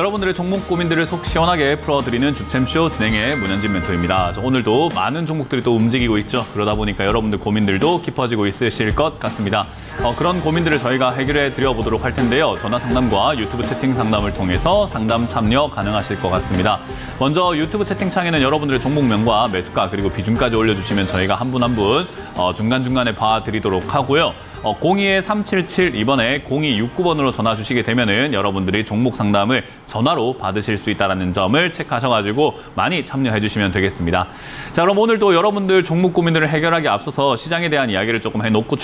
여러분들의 종목 고민들을 속 시원하게 풀어드리는 주챔쇼 진행의 문현진 멘토입니다. 오늘도 많은 종목들이 또 움직이고 있죠. 그러다 보니까 여러분들 고민들도 깊어지고 있으실 것 같습니다. 그런 고민들을 저희가 해결해 드려보도록 할 텐데요. 전화 상담과 유튜브 채팅 상담을 통해서 상담 참여 가능하실 것 같습니다. 먼저 유튜브 채팅창에는 여러분들의 종목명과 매수가 그리고 비중까지 올려주시면 저희가 한 분 한 분 중간중간에 봐드리도록 하고요. 02-377 이번에 0269번으로 전화 주시게 되면은 여러분들이 종목 상담을 전화로 받으실 수 있다는 점을 체크하셔가지고 많이 참여해 주시면 되겠습니다. 자, 그럼 오늘도 여러분들 종목 고민들을 해결하기 앞서서 시장에 대한 이야기를 조금 해놓고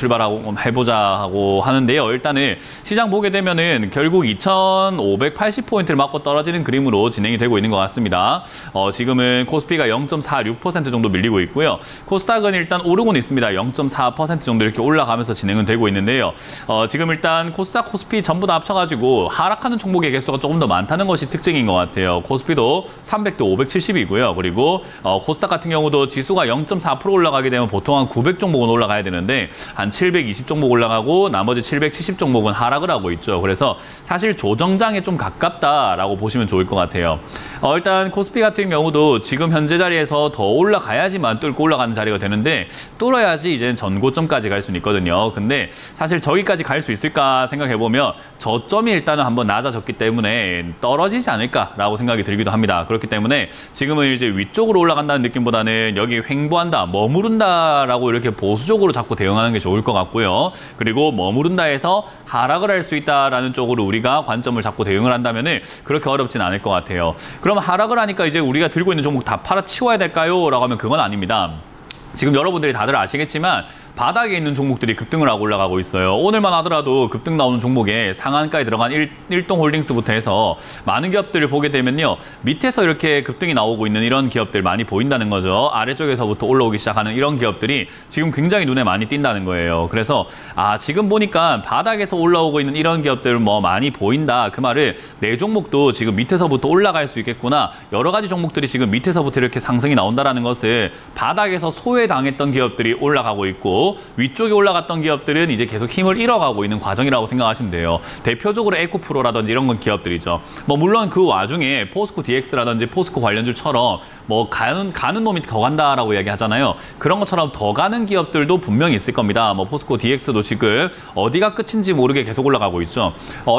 해보자고 하는데요. 일단은 시장 보게 되면은 결국 2,580포인트를 맞고 떨어지는 그림으로 진행이 되고 있는 것 같습니다. 지금은 코스피가 0.46% 정도 밀리고 있고요. 코스닥은 일단 오르고는 있습니다. 0.4% 정도 이렇게 올라가면서 진행은 되고 있는데요. 지금 일단 코스닥, 코스피 전부 다 합쳐가지고 하락하는 종목의 개수가 조금 더 많다는 것이 특징인 것 같아요. 코스피도 300대 570이고요. 그리고 코스닥 같은 경우도 지수가 0.4% 올라가게 되면 보통 한 900 종목은 올라가야 되는데 한 720 종목 올라가고 나머지 770 종목은 하락을 하고 있죠. 그래서 사실 조정장에 좀 가깝다라고 보시면 좋을 것 같아요. 일단 코스피 같은 경우도 지금 현재 자리에서 더 올라가야지만 뚫고 올라가는 자리가 되는데 뚫어야지 이제 전고점까지 갈 수는 있거든요. 근데 사실 저기까지 갈 수 있을까 생각해보면 저점이 일단은 한번 낮아졌기 때문에 떨어지지 않을까라고 생각이 들기도 합니다. 그렇기 때문에 지금은 이제 위쪽으로 올라간다는 느낌보다는 여기 횡보한다, 머무른다라고 이렇게 보수적으로 자꾸 대응하는 게 좋을 것 같고요. 그리고 머무른다에서 하락을 할 수 있다라는 쪽으로 우리가 관점을 잡고 대응을 한다면은 그렇게 어렵진 않을 것 같아요. 그럼 하락을 하니까 이제 우리가 들고 있는 종목 다 팔아치워야 될까요? 라고 하면 그건 아닙니다. 지금 여러분들이 다들 아시겠지만 바닥에 있는 종목들이 급등을 하고 올라가고 있어요. 오늘만 하더라도 급등 나오는 종목에 상한가에 들어간 일동홀딩스부터 해서 많은 기업들을 보게 되면요. 밑에서 이렇게 급등이 나오고 있는 이런 기업들 많이 보인다는 거죠. 아래쪽에서부터 올라오기 시작하는 이런 기업들이 지금 굉장히 눈에 많이 띈다는 거예요. 그래서 지금 보니까 바닥에서 올라오고 있는 이런 기업들 많이 보인다. 그 말은 내 종목도 지금 밑에서부터 올라갈 수 있겠구나. 여러 가지 종목들이 지금 밑에서부터 이렇게 상승이 나온다는 것을 바닥에서 소외당했던 기업들이 올라가고 있고 위쪽에 올라갔던 기업들은 이제 계속 힘을 잃어가고 있는 과정이라고 생각하시면 돼요. 대표적으로 에코프로라든지 이런 건 기업들이죠. 물론 그 와중에 포스코 DX라든지 포스코 관련주처럼 가는 놈이 더 간다라고 이야기하잖아요. 그런 것처럼 더 가는 기업들도 분명히 있을 겁니다. 포스코 DX도 지금 어디가 끝인지 모르게 계속 올라가고 있죠.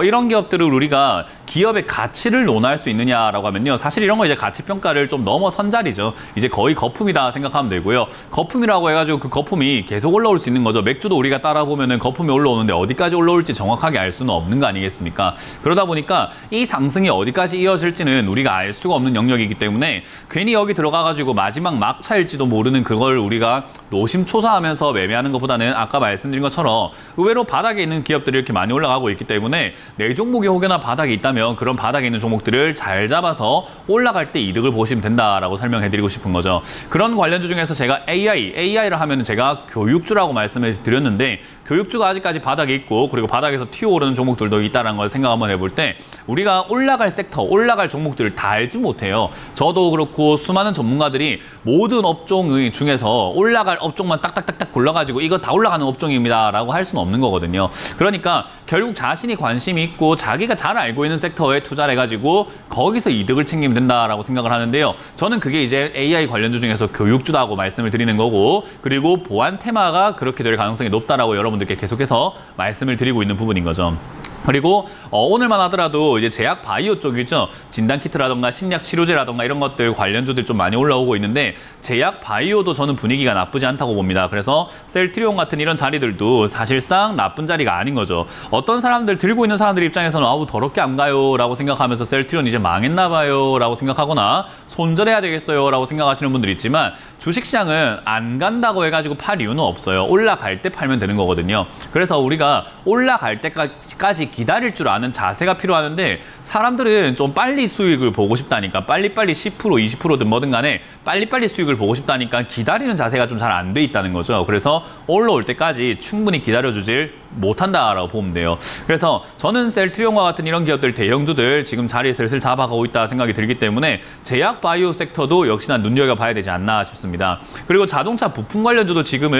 이런 기업들을 우리가 기업의 가치를 논할 수 있느냐라고 하면요. 사실 이런 거 이제 가치 평가를 좀 넘어선 자리죠. 이제 거의 거품이다 생각하면 되고요. 거품이라고 해가지고 그 거품이 계속 올라올 수 있는 거죠. 맥주도 우리가 따라 보면은 거품이 올라오는데 어디까지 올라올지 정확하게 알 수는 없는 거 아니겠습니까? 그러다 보니까 이 상승이 어디까지 이어질지는 우리가 알 수가 없는 영역이기 때문에 괜히 여기 들어가가지고 마지막 막차일지도 모르는 그걸 우리가 노심초사하면서 매매하는 것보다는 아까 말씀드린 것처럼 의외로 바닥에 있는 기업들이 이렇게 많이 올라가고 있기 때문에 내 종목이 혹여나 바닥에 있다면 그런 바닥에 있는 종목들을 잘 잡아서 올라갈 때 이득을 보시면 된다라고 설명해드리고 싶은 거죠. 그런 관련주 중에서 제가 AI를 하면은 제가 교육주라고 말씀을 드렸는데 교육주가 아직까지 바닥에 있고 그리고 바닥에서 튀어오르는 종목들도 있다는 걸 생각 한번 해볼 때 우리가 올라갈 섹터, 올라갈 종목들을 다 알지 못해요. 저도 그렇고 수많은 전문가들이 모든 업종 중에서 올라갈 업종만 딱딱딱딱 골라가지고 이거 다 올라가는 업종입니다라고 할 수는 없는 거거든요. 그러니까 결국 자신이 관심이 있고 자기가 잘 알고 있는 섹터에 투자를 해가지고 거기서 이득을 챙기면 된다라고 생각을 하는데요. 저는 그게 이제 AI 관련주 중에서 교육주다고 말씀을 드리는 거고 그리고 보안 테마가 그렇게 될 가능성이 높다라고 여러분들께 계속해서 말씀을 드리고 있는 부분인 거죠. 그리고 오늘만 하더라도 이제 제약 바이오 쪽이죠. 진단키트라던가 신약 치료제라던가 이런 것들 관련주들 좀 많이 올라오고 있는데 제약 바이오도 저는 분위기가 나쁘지 않다고 봅니다. 그래서 셀트리온 같은 이런 자리들도 사실상 나쁜 자리가 아닌 거죠. 어떤 사람들 들고 있는 사람들 입장에서는 아우 더럽게 안 가요 라고 생각하면서 셀트리온 이제 망했나 봐요 라고 생각하거나 손절해야 되겠어요 라고 생각하시는 분들이 있지만 주식시장은 안 간다고 해가지고 팔 이유는 없어요. 올라갈 때 팔면 되는 거거든요. 그래서 우리가 올라갈 때까지 기다릴 줄 아는 자세가 필요하는데 사람들은 좀 빨리 수익을 보고 싶다니까 빨리빨리 10% 20%든 뭐든 간에 빨리빨리 수익을 보고 싶다니까 기다리는 자세가 좀 잘 안 돼 있다는 거죠. 그래서 올라올 때까지 충분히 기다려주질 못한다라고 보면 돼요. 그래서 저는 셀트리온과 같은 이런 기업들 대형주들 지금 자리에 슬슬 잡아가고 있다 생각이 들기 때문에 제약 바이오 섹터도 역시나 눈여겨봐야 되지 않나 싶습니다. 그리고 자동차 부품 관련주도 지금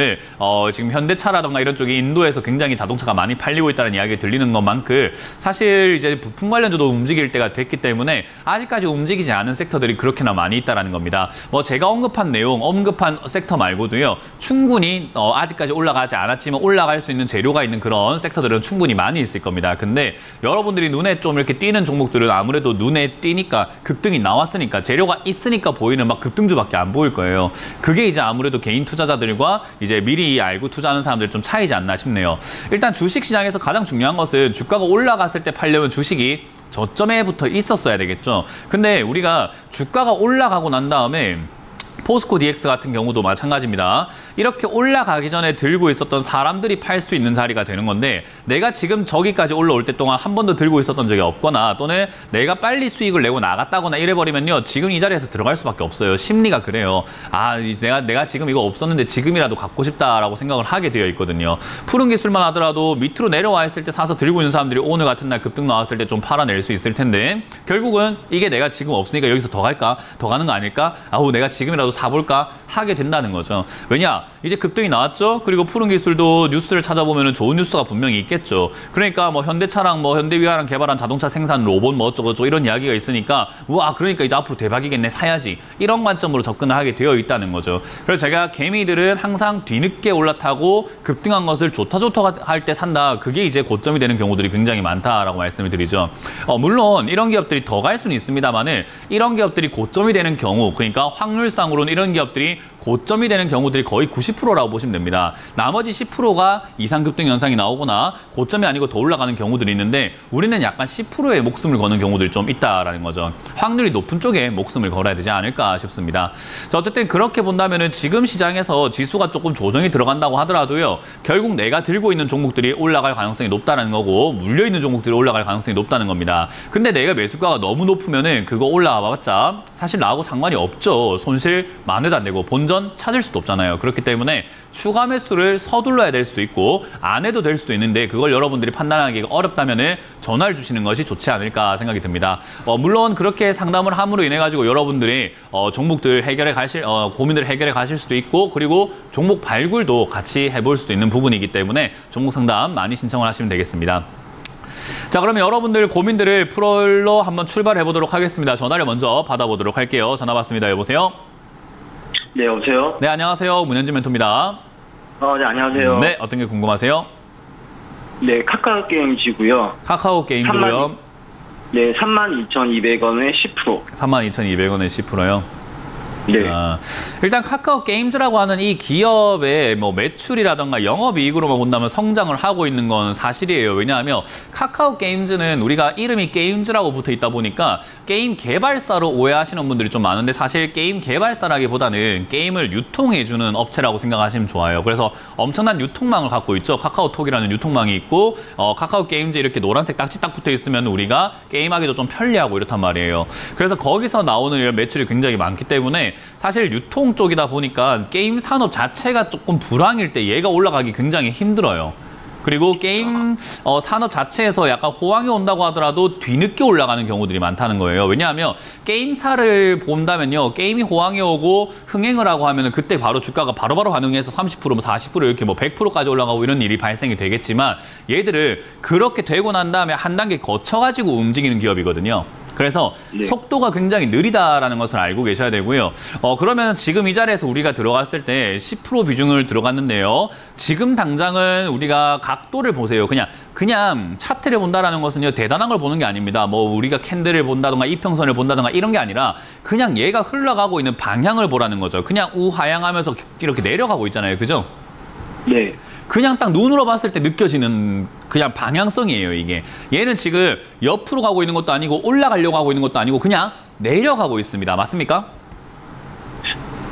현대차라던가 이런 쪽이 인도에서 굉장히 자동차가 많이 팔리고 있다는 이야기 들리는 것만큼 만큼 사실 이제 부품 관련주도 움직일 때가 됐기 때문에 아직까지 움직이지 않은 섹터들이 그렇게나 많이 있다라는 겁니다. 뭐 제가 언급한 내용, 언급한 섹터 말고도요. 충분히 아직까지 올라가지 않았지만 올라갈 수 있는 재료가 있는 그런 섹터들은 충분히 많이 있을 겁니다. 근데 여러분들이 눈에 좀 이렇게 띄는 종목들은 아무래도 눈에 띄니까 급등이 나왔으니까 재료가 있으니까 보이는 막 급등주밖에 안 보일 거예요. 그게 이제 아무래도 개인 투자자들과 이제 미리 알고 투자하는 사람들 좀 차이지 않나 싶네요. 일단 주식 시장에서 가장 중요한 것은 주가가 올라갔을 때 팔려면 주식이 저점에 붙어 있었어야 되겠죠. 근데 우리가 주가가 올라가고 난 다음에 포스코 DX 같은 경우도 마찬가지입니다. 이렇게 올라가기 전에 들고 있었던 사람들이 팔 수 있는 자리가 되는 건데 내가 지금 저기까지 올라올 때 동안 한 번도 들고 있었던 적이 없거나 또는 내가 빨리 수익을 내고 나갔다거나 이래버리면요. 지금 이 자리에서 들어갈 수밖에 없어요. 심리가 그래요. 아, 내가 지금 이거 없었는데 지금이라도 갖고 싶다라고 생각을 하게 되어 있거든요. 푸른 기술만 하더라도 밑으로 내려와 있을 때 사서 들고 있는 사람들이 오늘 같은 날 급등 나왔을 때 좀 팔아낼 수 있을 텐데 결국은 이게 내가 지금 없으니까 여기서 더 갈까? 더 가는 거 아닐까? 아우 내가 지금이라도 사볼까 하게 된다는 거죠. 왜냐? 이제 급등이 나왔죠. 그리고 푸른 기술도 뉴스를 찾아보면 좋은 뉴스가 분명히 있겠죠. 그러니까 뭐 현대차랑 뭐 현대위아랑 개발한 자동차 생산 로봇 뭐 어쩌고저쩌고 이런 이야기가 있으니까 우와 그러니까 이제 앞으로 대박이겠네 사야지. 이런 관점으로 접근을 하게 되어 있다는 거죠. 그래서 제가 개미들은 항상 뒤늦게 올라타고 급등한 것을 좋다 할 때 산다. 그게 이제 고점이 되는 경우들이 굉장히 많다라고 말씀을 드리죠. 물론 이런 기업들이 더 갈 수는 있습니다만은 이런 기업들이 고점이 되는 경우 그러니까 확률상으로는 이런 기업들이 고점이 되는 경우들이 거의 90%라고 보시면 됩니다. 나머지 10%가 이상급등 현상이 나오거나 고점이 아니고 더 올라가는 경우들이 있는데 우리는 약간 10%의 목숨을 거는 경우들이 좀 있다라는 거죠. 확률이 높은 쪽에 목숨을 걸어야 되지 않을까 싶습니다. 자, 어쨌든 그렇게 본다면은 지금 시장에서 지수가 조금 조정이 들어간다고 하더라도요. 결국 내가 들고 있는 종목들이 올라갈 가능성이 높다는 거고 물려있는 종목들이 올라갈 가능성이 높다는 겁니다. 근데 내가 매수가가 너무 높으면은 그거 올라와봤자 사실 나하고 상관이 없죠. 손실 만회도 안 되고 본전 찾을 수도 없잖아요. 그렇기 때문에 추가 매수를 서둘러야 될 수도 있고 안 해도 될 수도 있는데 그걸 여러분들이 판단하기가 어렵다면 전화를 주시는 것이 좋지 않을까 생각이 듭니다. 물론 그렇게 상담을 함으로 인해 가지고 여러분들이 종목들 고민들을 해결해 가실 수도 있고 그리고 종목 발굴도 같이 해볼 수도 있는 부분이기 때문에 종목 상담 많이 신청을 하시면 되겠습니다. 자, 그러면 여러분들 고민들을 풀러 한번 출발해 보도록 하겠습니다. 전화를 먼저 받아보도록 할게요. 전화 받습니다. 여보세요? 네, 여보세요? 네, 안녕하세요. 문현진 멘토입니다. 네, 안녕하세요. 네, 어떤 게 궁금하세요? 네, 카카오 게임즈고요. 카카오 게임즈로요? 네, 32,200원에 10%. 32,200원에 10%요? 네. 일단 카카오 게임즈라고 하는 이 기업의 뭐 매출이라던가 영업이익으로만 본다면 성장을 하고 있는 건 사실이에요. 왜냐하면 카카오 게임즈는 우리가 이름이 게임즈라고 붙어 있다 보니까 게임 개발사로 오해하시는 분들이 좀 많은데 사실 게임 개발사라기보다는 게임을 유통해주는 업체라고 생각하시면 좋아요. 그래서 엄청난 유통망을 갖고 있죠. 카카오톡이라는 유통망이 있고 카카오 게임즈 이렇게 노란색 딱지 딱 붙어 있으면 우리가 게임하기도 좀 편리하고 이렇단 말이에요. 그래서 거기서 나오는 이런 매출이 굉장히 많기 때문에 사실 유통 쪽이다 보니까 게임 산업 자체가 조금 불황일 때 얘가 올라가기 굉장히 힘들어요. 그리고 게임 산업 자체에서 약간 호황이 온다고 하더라도 뒤늦게 올라가는 경우들이 많다는 거예요. 왜냐하면 게임사를 본다면요. 게임이 호황이 오고 흥행을 하고 하면 그때 바로 주가가 바로바로 반응해서 30%, 40% 이렇게 뭐 100%까지 올라가고 이런 일이 발생이 되겠지만 얘들을 그렇게 되고 난 다음에 한 단계 거쳐가지고 움직이는 기업이거든요. 그래서 네. 속도가 굉장히 느리다라는 것을 알고 계셔야 되고요. 그러면 지금 이 자리에서 우리가 들어갔을 때 10% 비중을 들어갔는데요. 지금 당장은 우리가 각도를 보세요. 그냥 차트를 본다라는 것은요. 대단한 걸 보는 게 아닙니다. 뭐 우리가 캔들을 본다던가 이평선을 본다던가 이런 게 아니라 그냥 얘가 흘러가고 있는 방향을 보라는 거죠. 그냥 우하향하면서 이렇게 내려가고 있잖아요. 그죠? 네. 그냥 딱 눈으로 봤을 때 느껴지는 그냥 방향성이에요, 이게. 얘는 지금 옆으로 가고 있는 것도 아니고 올라가려고 하고 있는 것도 아니고 그냥 내려가고 있습니다. 맞습니까?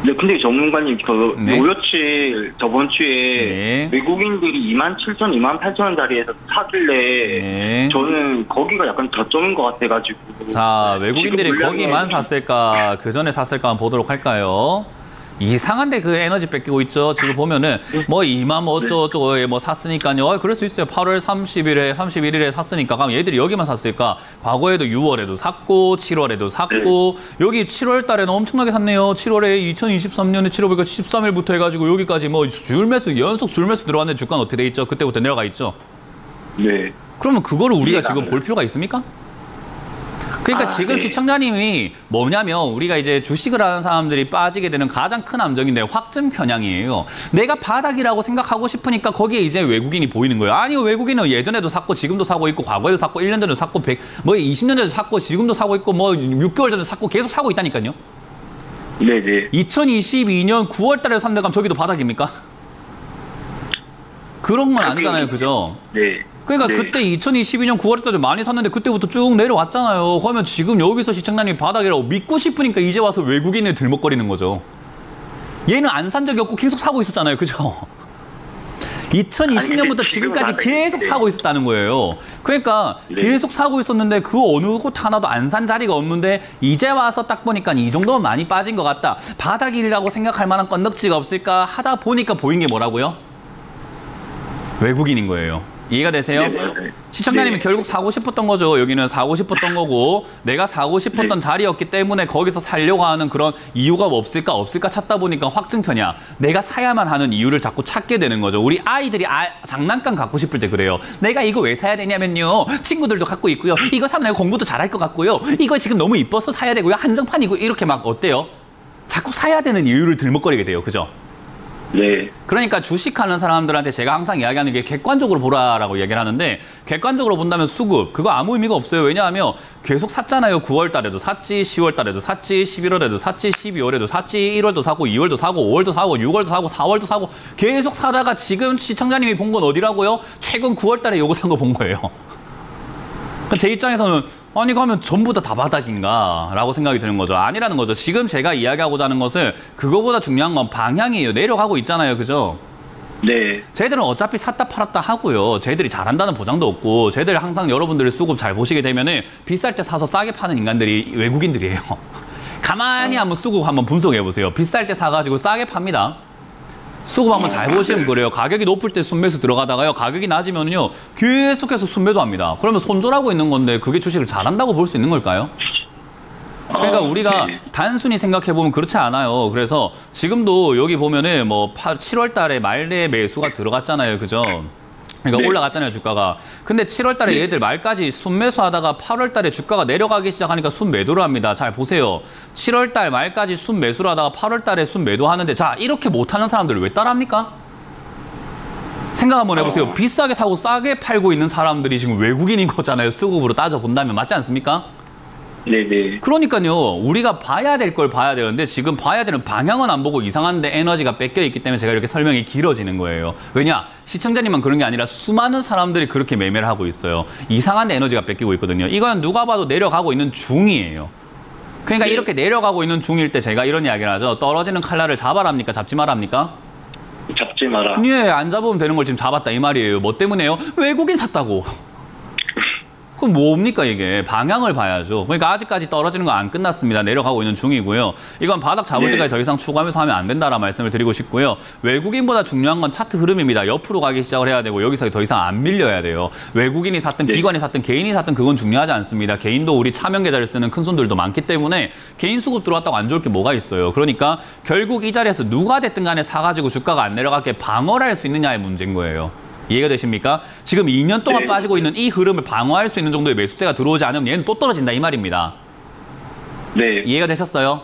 네, 근데 전문가님, 네. 요며칠 저번 주에 네. 외국인들이 27,000, 28,000원짜리에서 사길래 네. 저는 거기가 약간 저점인 것 같아가지고. 자, 외국인들이 지금 거기만 샀을까, 그 전에 샀을까 한번 보도록 할까요? 이상한데 그 에너지 뺏기고 있죠. 지금 보면은 뭐 2만 뭐 어쩌고저쩌고 뭐 샀으니까요. 그럴 수 있어요. 8월 31일에 샀으니까. 그럼 얘들이 여기만 샀을까? 과거에도 6월에도 샀고 7월에도 샀고 여기 7월 달에는 엄청나게 샀네요. 7월에 2023년에 7월 13일부터 해가지고 여기까지 뭐 연속 줄매수 들어왔는데 주가는 어떻게 돼 있죠? 그때부터 내려가 있죠. 네. 그러면 그거를 우리가 이해가 지금 안 볼 가요. 필요가 있습니까? 그러니까 지금 네. 시청자님이 뭐냐면 우리가 이제 주식을 하는 사람들이 빠지게 되는 가장 큰 함정인데 확증 편향이에요. 내가 바닥이라고 생각하고 싶으니까 거기에 이제 외국인이 보이는 거예요. 아니 외국인은 예전에도 샀고 지금도 사고 있고 과거에도 샀고 1년 전에도 샀고 20년 전에도 샀고 지금도 사고 있고 뭐 6개월 전에 샀고 계속 사고 있다니까요. 네네. 2022년 9월 달에 산 데가 저기도 바닥입니까? 그런 건 아니잖아요. 그죠? 네. 그러니까 네. 그때 2022년 9월 달에 많이 샀는데 그때부터 쭉 내려왔잖아요. 그러면 지금 여기서 시청자님이 바닥이라고 믿고 싶으니까 이제 와서 외국인을 들먹거리는 거죠. 얘는 안 산 적이 없고 계속 사고 있었잖아요. 그죠? 2020년부터 근데 지금은 지금까지 바닥이- 계속 네. 사고 있었다는 거예요. 그러니까 네. 계속 사고 있었는데 그 어느 곳 하나도 안 산 자리가 없는데 이제 와서 딱 보니까 이 정도면 많이 빠진 것 같다. 바닥이라고 생각할 만한 건덕지가 없을까 하다 보니까 보인 게 뭐라고요? 외국인인 거예요. 이해가 되세요? 네, 맞아요. 시청자님이 네. 결국 사고 싶었던 거죠. 여기는 사고 싶었던 거고 내가 사고 싶었던 네. 자리였기 때문에 거기서 살려고 하는 그런 이유가 없을까 찾다 보니까 확증 편이야. 내가 사야만 하는 이유를 자꾸 찾게 되는 거죠. 우리 아이들이 장난감 갖고 싶을 때 그래요. 내가 이거 왜 사야 되냐면요. 친구들도 갖고 있고요. 이거 사면 내가 공부도 잘할 것 같고요. 이거 지금 너무 이뻐서 사야 되고요. 한정판이고 이렇게 막 어때요? 자꾸 사야 되는 이유를 들먹거리게 돼요. 그죠? 네. 그러니까 주식하는 사람들한테 제가 항상 이야기하는 게 객관적으로 보라라고 얘기를 하는데 객관적으로 본다면 수급 그거 아무 의미가 없어요. 왜냐하면 계속 샀잖아요. 9월 달에도 샀지, 10월 달에도 샀지, 11월에도 샀지, 12월에도 샀지, 1월도 사고, 2월도 사고, 5월도 사고, 6월도 사고, 4월도 사고 계속 사다가 지금 시청자님이 본 건 어디라고요? 최근 9월 달에 요거 산 거 본 거예요. 제 입장에서는 아니 그러면 전부 다 바닥인가 라고 생각이 드는 거죠. 아니라는 거죠. 지금 제가 이야기하고자 하는 것은 그거보다 중요한 건 방향이에요. 내려가고 있잖아요. 그죠? 네. 쟤들은 어차피 샀다 팔았다 하고요. 쟤들이 잘한다는 보장도 없고 쟤들 항상 여러분들의 수급 잘 보시게 되면은 비쌀 때 사서 싸게 파는 인간들이 외국인들이에요. 가만히 한번 수급 한번 분석해 보세요. 비쌀 때 사가지고 싸게 팝니다. 수급 한번 잘 보시면 그래요. 가격이 높을 때 순매수 들어가다가요. 가격이 낮으면요. 계속해서 순매도 합니다. 그러면 손절하고 있는 건데 그게 주식을 잘한다고 볼 수 있는 걸까요? 그러니까 우리가 네. 단순히 생각해보면 그렇지 않아요. 그래서 지금도 여기 보면은 뭐 7월 달에 말에 매수가 들어갔잖아요. 그죠? 그러니까 네. 올라갔잖아요, 주가가. 근데 7월 달에 얘들 말까지 순매수 하다가 8월 달에 주가가 내려가기 시작하니까 순매도를 합니다. 잘 보세요. 7월 달 말까지 순매수를 하다가 8월 달에 순매도 하는데 자, 이렇게 못하는 사람들을 왜 따라합니까? 생각 한번 해보세요. 비싸게 사고 싸게 팔고 있는 사람들이 지금 외국인인 거잖아요. 수급으로 따져본다면. 맞지 않습니까? 네네. 그러니까요. 우리가 봐야 될 걸 봐야 되는데 지금 봐야 되는 방향은 안 보고 이상한데 에너지가 뺏겨 있기 때문에 제가 이렇게 설명이 길어지는 거예요. 왜냐? 시청자님만 그런 게 아니라 수많은 사람들이 그렇게 매매를 하고 있어요. 이상한데 에너지가 뺏기고 있거든요. 이건 누가 봐도 내려가고 있는 중이에요. 그러니까 네. 이렇게 내려가고 있는 중일 때 제가 이런 이야기를 하죠. 떨어지는 칼날을 잡아랍니까? 잡지 말랍니까? 잡지 마라. 예, 안 잡으면 되는 걸 지금 잡았다 이 말이에요. 뭐 때문에요? 외국인 샀다고. 그럼 뭡니까 이게? 방향을 봐야죠. 그러니까 아직까지 떨어지는 거 안 끝났습니다. 내려가고 있는 중이고요. 이건 바닥 잡을 네. 때까지 더 이상 추가하면서 하면 안 된다라는 말씀을 드리고 싶고요. 외국인보다 중요한 건 차트 흐름입니다. 옆으로 가기 시작을 해야 되고 여기서 더 이상 안 밀려야 돼요. 외국인이 샀든 네. 기관이 샀든 개인이 샀든 그건 중요하지 않습니다. 개인도 우리 차명 계좌를 쓰는 큰 손들도 많기 때문에 개인 수급 들어왔다고 안 좋을 게 뭐가 있어요. 그러니까 결국 이 자리에서 누가 됐든 간에 사가지고 주가가 안 내려가게 방어를 할 수 있느냐의 문제인 거예요. 이해가 되십니까? 지금 2년 동안 네. 빠지고 있는 이 흐름을 방어할 수 있는 정도의 매수세가 들어오지 않으면 얘는 또 떨어진다 이 말입니다. 네. 이해가 되셨어요?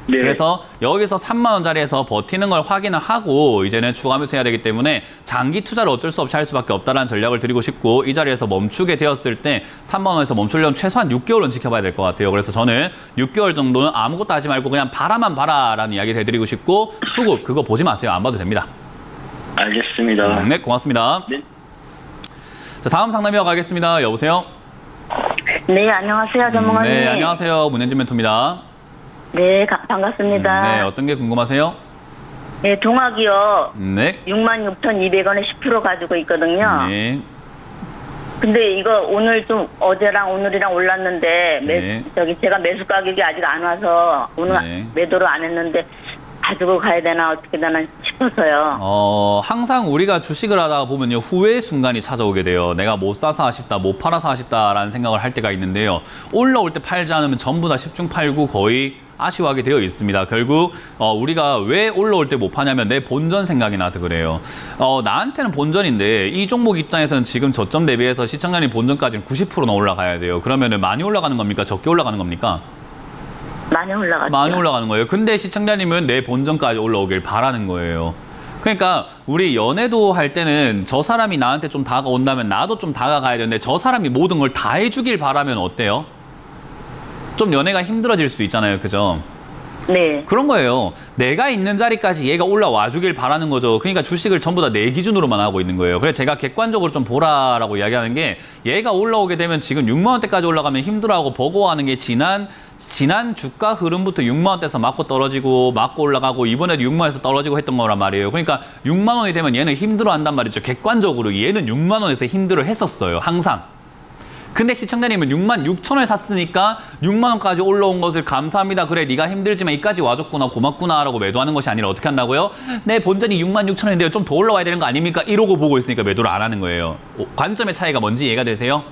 네. 그래서 여기서 3만 원짜리에서 버티는 걸 확인을 하고 이제는 추가 매수해야 되기 때문에 장기 투자를 어쩔 수 없이 할 수밖에 없다는 전략을 드리고 싶고 이 자리에서 멈추게 되었을 때 3만 원에서 멈추려면 최소한 6개월은 지켜봐야 될 것 같아요. 그래서 저는 6개월 정도는 아무것도 하지 말고 그냥 바라만 봐라라는 이야기를 해드리고 싶고 수급 그거 보지 마세요. 안 봐도 됩니다. 알겠습니다. 네, 고맙습니다. 네. 자, 다음 상담 이어가겠습니다. 여보세요? 네, 안녕하세요, 전문가님. 네, 안녕하세요. 문현진 멘토입니다. 네, 반갑습니다. 네, 어떤 게 궁금하세요? 네, 동학이요. 네. 66,200원에 10% 가지고 있거든요. 네. 근데 이거 오늘 좀 어제랑 오늘이랑 올랐는데 네. 제가 매수 가격이 아직 안 와서 오늘 네. 매도를 안 했는데 가지고 가야 되나 어떻게 되나 싶어서요. 항상 우리가 주식을 하다 보면요, 후회의 순간이 찾아오게 돼요. 내가 못 사서 아쉽다, 못 팔아서 아쉽다라는 생각을 할 때가 있는데요. 올라올 때 팔지 않으면 전부 다 10중 8구 거의 아쉬워하게 되어 있습니다. 결국 우리가 왜 올라올 때 못 파냐면 내 본전 생각이 나서 그래요. 나한테는 본전인데 이 종목 입장에서는 지금 저점 대비해서 시청자님 본전까지는 90%나 올라가야 돼요. 그러면은 많이 올라가는 겁니까? 적게 올라가는 겁니까? 많이 올라갔죠. 많이 올라가는 거예요. 근데 시청자님은 내 본전까지 올라오길 바라는 거예요. 그러니까 우리 연애도 할 때는 저 사람이 나한테 좀 다가온다면 나도 좀 다가가야 되는데 저 사람이 모든 걸 다 해주길 바라면 어때요? 좀 연애가 힘들어질 수도 있잖아요. 그죠? 네. 그런 거예요. 내가 있는 자리까지 얘가 올라와 주길 바라는 거죠. 그러니까 주식을 전부 다 내 기준으로만 하고 있는 거예요. 그래서 제가 객관적으로 좀 보라라고 이야기하는 게 얘가 올라오게 되면 지금 6만 원대까지 올라가면 힘들어하고 버거워하는 게 지난 주가 흐름부터 6만 원대에서 맞고 떨어지고 맞고 올라가고 이번에도 6만 원에서 떨어지고 했던 거란 말이에요. 그러니까 6만 원이 되면 얘는 힘들어한단 말이죠. 객관적으로 얘는 6만 원에서 힘들어 했었어요. 항상. 근데 시청자님은 6만 6천 원에 샀으니까 6만 원까지 올라온 것을 감사합니다. 그래 네가 힘들지만 이까지 와줬구나 고맙구나 라고 매도하는 것이 아니라 어떻게 한다고요? 내 본전이 6만 6천 원인데요. 좀 더 올라와야 되는 거 아닙니까? 이러고 보고 있으니까 매도를 안 하는 거예요. 관점의 차이가 뭔지 이해가 되세요?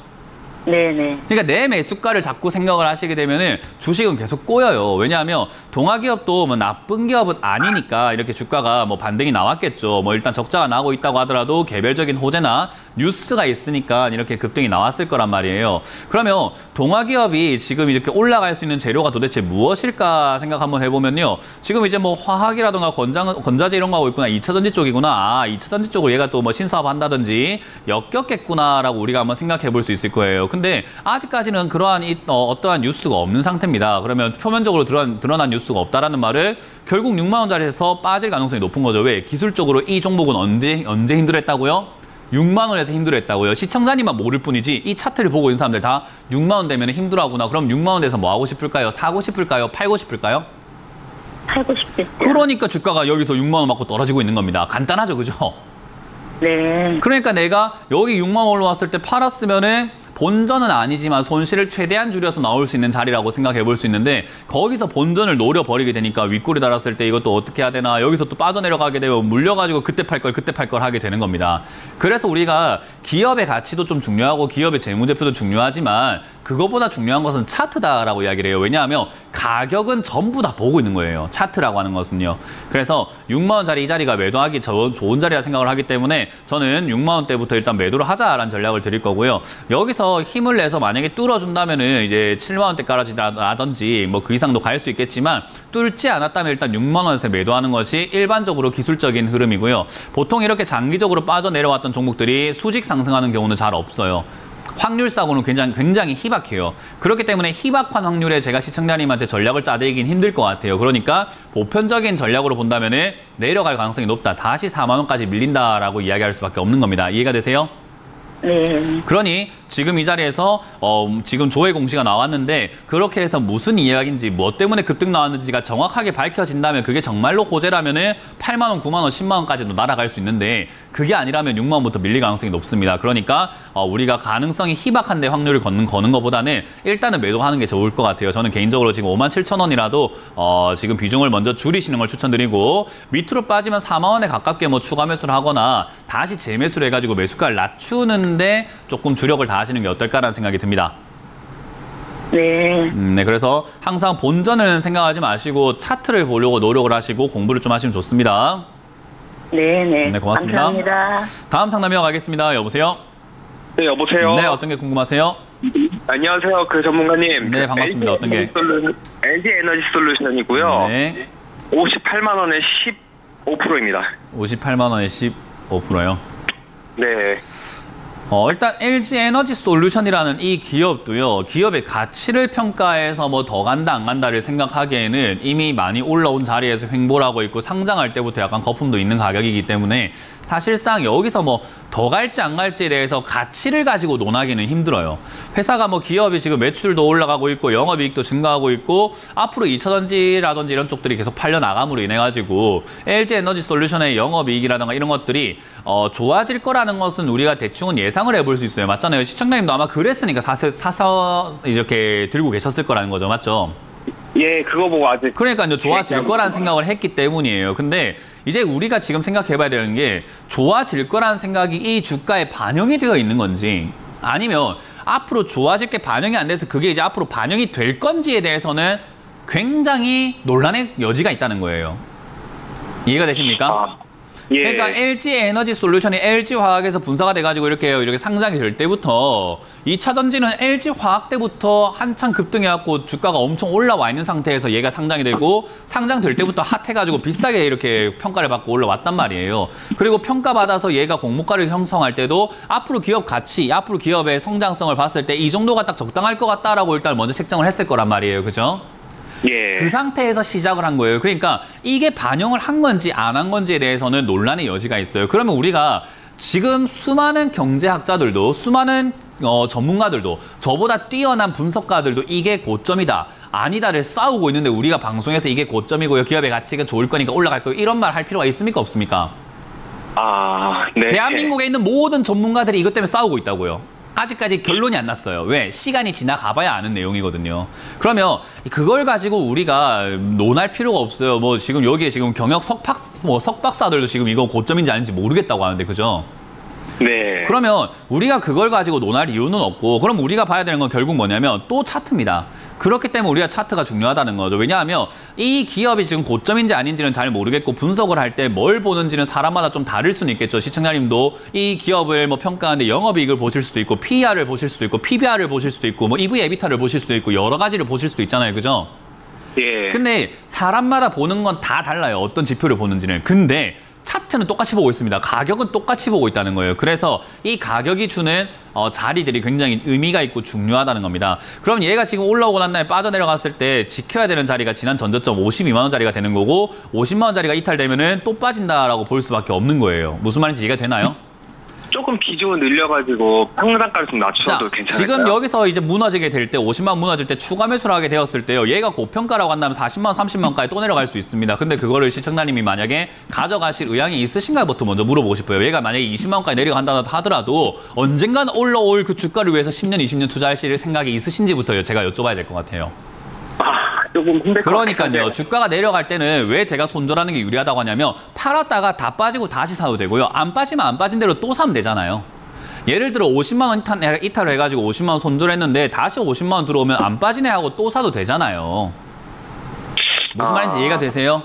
네네. 그러니까 내 매수가를 자꾸 생각을 하시게 되면은 주식은 계속 꼬여요. 왜냐하면 동아기업도 뭐 나쁜 기업은 아니니까 이렇게 주가가 뭐 반등이 나왔겠죠. 뭐 일단 적자가 나고 있다고 하더라도 개별적인 호재나 뉴스가 있으니까 이렇게 급등이 나왔을 거란 말이에요. 그러면 동아기업이 지금 이렇게 올라갈 수 있는 재료가 도대체 무엇일까 생각 한번 해보면요. 지금 이제 뭐 화학이라든가 건자재 이런 거 하고 있구나. 2차전지 쪽이구나. 아, 2차전지 쪽으로 얘가 또 뭐 신사업 한다든지 엮였겠구나라고 우리가 한번 생각해 볼 수 있을 거예요. 근데 아직까지는 그러한 어떠한 뉴스가 없는 상태입니다. 그러면 표면적으로 드러난 뉴스가 없다라는 말은 결국 6만 원짜리에서 빠질 가능성이 높은 거죠. 왜? 기술적으로 이 종목은 언제 힘들었다고요? 6만 원에서 힘들었다고요. 시청자님만 모를 뿐이지 이 차트를 보고 있는 사람들 다 6만 원 되면 힘들어하구나. 그럼 6만 원 돼서 뭐 하고 싶을까요? 사고 싶을까요? 팔고 싶을까요? 팔고 싶겠죠. 그러니까 주가가 여기서 6만 원 맞고 떨어지고 있는 겁니다. 간단하죠, 그죠? 네. 그러니까 내가 여기 6만 원 올라왔을 때 팔았으면은 본전은 아니지만 손실을 최대한 줄여서 나올 수 있는 자리라고 생각해 볼 수 있는데 거기서 본전을 노려버리게 되니까 윗골이 달았을 때 이것도 어떻게 해야 되나 여기서 또 빠져내려가게 되면 물려가지고 그때 팔 걸 하게 되는 겁니다. 그래서 우리가 기업의 가치도 좀 중요하고 기업의 재무제표도 중요하지만 그거보다 중요한 것은 차트다라고 이야기를 해요. 왜냐하면 가격은 전부 다 보고 있는 거예요. 차트라고 하는 것은요. 그래서 6만 원짜리 이 자리가 매도하기 좋은 자리라 생각을 하기 때문에 저는 6만 원대부터 일단 매도를 하자라는 전략을 드릴 거고요. 여기서 힘을 내서 만약에 뚫어준다면은 이제 7만 원대까지라든지 뭐 그 이상도 갈 수 있겠지만 뚫지 않았다면 일단 6만 원에서 매도하는 것이 일반적으로 기술적인 흐름이고요. 보통 이렇게 장기적으로 빠져내려왔던 종목들이 수직 상승하는 경우는 잘 없어요. 확률상으로는 굉장히 희박해요. 그렇기 때문에 희박한 확률에 제가 시청자님한테 전략을 짜드리긴 힘들 것 같아요. 그러니까 보편적인 전략으로 본다면 내려갈 가능성이 높다. 다시 4만 원까지 밀린다라고 이야기할 수밖에 없는 겁니다. 이해가 되세요? 네. 그러니 지금 이 자리에서 지금 조회 공시가 나왔는데 그렇게 해서 무슨 이야기인지 뭐 때문에 급등 나왔는지가 정확하게 밝혀진다면 그게 정말로 호재라면은 8만 원, 9만 원, 10만 원까지도 날아갈 수 있는데 그게 아니라면 6만 원부터 밀릴 가능성이 높습니다. 그러니까 우리가 가능성이 희박한데 확률을 거는 것보다는 일단은 매도하는 게 좋을 것 같아요. 저는 개인적으로 지금 5만 7천 원이라도 지금 비중을 먼저 줄이시는 걸 추천드리고 밑으로 빠지면 4만 원에 가깝게 뭐 추가 매수를 하거나 다시 재매수를 해가지고 매수가를 낮추는 데 조금 주력을 다하시는 게 어떨까라는 생각이 듭니다. 네. 네, 그래서 항상 본전을 생각하지 마시고 차트를 보려고 노력을 하시고 공부를 좀 하시면 좋습니다. 네네. 네, 고맙습니다. 감사합니다. 다음 상담 이어가겠습니다. 여보세요? 네, 여보세요. 네, 어떤 게 궁금하세요? 안녕하세요, 그 전문가님. 네, 반갑습니다. 어떤 게? LG 에너지 솔루션이고요. 네. 58만 원에 15%입니다. 58만 원에 15%요. 네. 일단 LG 에너지 솔루션이라는 이 기업도요. 기업의 가치를 평가해서 뭐 더 간다 안 간다를 생각하기에는 이미 많이 올라온 자리에서 횡보를 하고 있고 상장할 때부터 약간 거품도 있는 가격이기 때문에 사실상 여기서 뭐 더 갈지 안 갈지에 대해서 가치를 가지고 논하기는 힘들어요. 회사가 뭐 기업이 지금 매출도 올라가고 있고 영업이익도 증가하고 있고 앞으로 2차전지라든지 이런 쪽들이 계속 팔려나감으로 인해 가지고 LG 에너지 솔루션의 영업이익이라든가 이런 것들이 좋아질 거라는 것은 우리가 대충은 예상을 해볼 수 있어요. 맞잖아요. 시청자님도 아마 그랬으니까 사서 이렇게 들고 계셨을 거라는 거죠. 맞죠? 예, 그거 보고 아직. 그러니까 이제 좋아질 거란 생각을 했기 때문이에요. 근데 이제 우리가 지금 생각해 봐야 되는 게 좋아질 거란 생각이 이 주가에 반영이 되어 있는 건지 아니면 앞으로 좋아질 게 반영이 안 돼서 그게 이제 앞으로 반영이 될 건지에 대해서는 굉장히 논란의 여지가 있다는 거예요. 이해가 되십니까? 아, 예. 그러니까 LG 에너지 솔루션이 LG 화학에서 분사가 돼가지고 이렇게 상장이 될 때부터 2차 전지는 LG 화학 때부터 한창 급등해갖고 주가가 엄청 올라와 있는 상태에서 얘가 상장이 되고 상장될 때부터 핫해가지고 비싸게 이렇게 평가를 받고 올라왔단 말이에요. 그리고 평가받아서 얘가 공모가를 형성할 때도 앞으로 기업 가치, 앞으로 기업의 성장성을 봤을 때 이 정도가 딱 적당할 것 같다라고 일단 먼저 책정을 했을 거란 말이에요. 그죠? 예. 그 상태에서 시작을 한 거예요. 그러니까 이게 반영을 한 건지 안 한 건지에 대해서는 논란의 여지가 있어요. 그러면 우리가 지금 수많은 경제학자들도 수많은 전문가들도 저보다 뛰어난 분석가들도 이게 고점이다. 아니다를 싸우고 있는데 우리가 방송에서 이게 고점이고요. 기업의 가치가 좋을 거니까 올라갈 거예요. 이런 말 할 필요가 있습니까? 없습니까? 아, 네. 대한민국에 있는 모든 전문가들이 이것 때문에 싸우고 있다고요. 아직까지 결론이 안 났어요. 왜? 시간이 지나가봐야 아는 내용이거든요. 그러면 그걸 가지고 우리가 논할 필요가 없어요. 뭐 지금 여기에 지금 경영 석박사들도 지금 이거 고점인지 아닌지 모르겠다고 하는데, 그죠? 네. 그러면 우리가 그걸 가지고 논할 이유는 없고, 그럼 우리가 봐야 되는 건 결국 뭐냐면 또 차트입니다. 그렇기 때문에 우리가 차트가 중요하다는 거죠. 왜냐하면 이 기업이 지금 고점인지 아닌지는 잘 모르겠고 분석을 할 때 뭘 보는지는 사람마다 좀 다를 수는 있겠죠. 시청자님도 이 기업을 뭐 평가하는데 영업이익을 보실 수도 있고 PER을 보실 수도 있고 PBR을 보실 수도 있고 뭐 EV, EBITDA를 보실 수도 있고 여러 가지를 보실 수도 있잖아요. 그죠? 예. 근데 사람마다 보는 건 다 달라요. 어떤 지표를 보는지는. 근데 차트는 똑같이 보고 있습니다. 가격은 똑같이 보고 있다는 거예요. 그래서 이 가격이 주는 자리들이 굉장히 의미가 있고 중요하다는 겁니다. 그럼 얘가 지금 올라오고 난 다음에 빠져내려갔을 때 지켜야 되는 자리가 지난 전저점 52만 원짜리가 되는 거고 50만 원짜리가 이탈되면은 또 빠진다라고 볼 수밖에 없는 거예요. 무슨 말인지 이해가 되나요? 조금 비중을 늘려가지고 평상가를 좀 낮춰도 자, 괜찮을까요? 지금 여기서 이제 무너지게 될 때 50만 원 무너질 때 추가 매수를 하게 되었을 때요. 얘가 고평가라고 한다면 40만 원, 30만 원까지 또 내려갈 수 있습니다. 근데 그거를 시청자님이 만약에 가져가실 의향이 있으신가부터 먼저 물어보고 싶어요. 얘가 만약에 20만 원까지 내려간다 하더라도 언젠간 올라올 그 주가를 위해서 10년, 20년 투자하실 생각이 있으신지부터 제가 여쭤봐야 될 것 같아요. 조금 힘들 것 그러니까요. 같은데. 주가가 내려갈 때는 왜 제가 손절하는 게 유리하다고 하냐면 팔았다가 다 빠지고 다시 사도 되고요. 안 빠지면 안 빠진 대로 또 사면 되잖아요. 예를 들어 50만 원 이탈을 해가지고 50만 원 손절했는데 다시 50만 원 들어오면 안 빠지네 하고 또 사도 되잖아요. 무슨 말인지 이해가 되세요?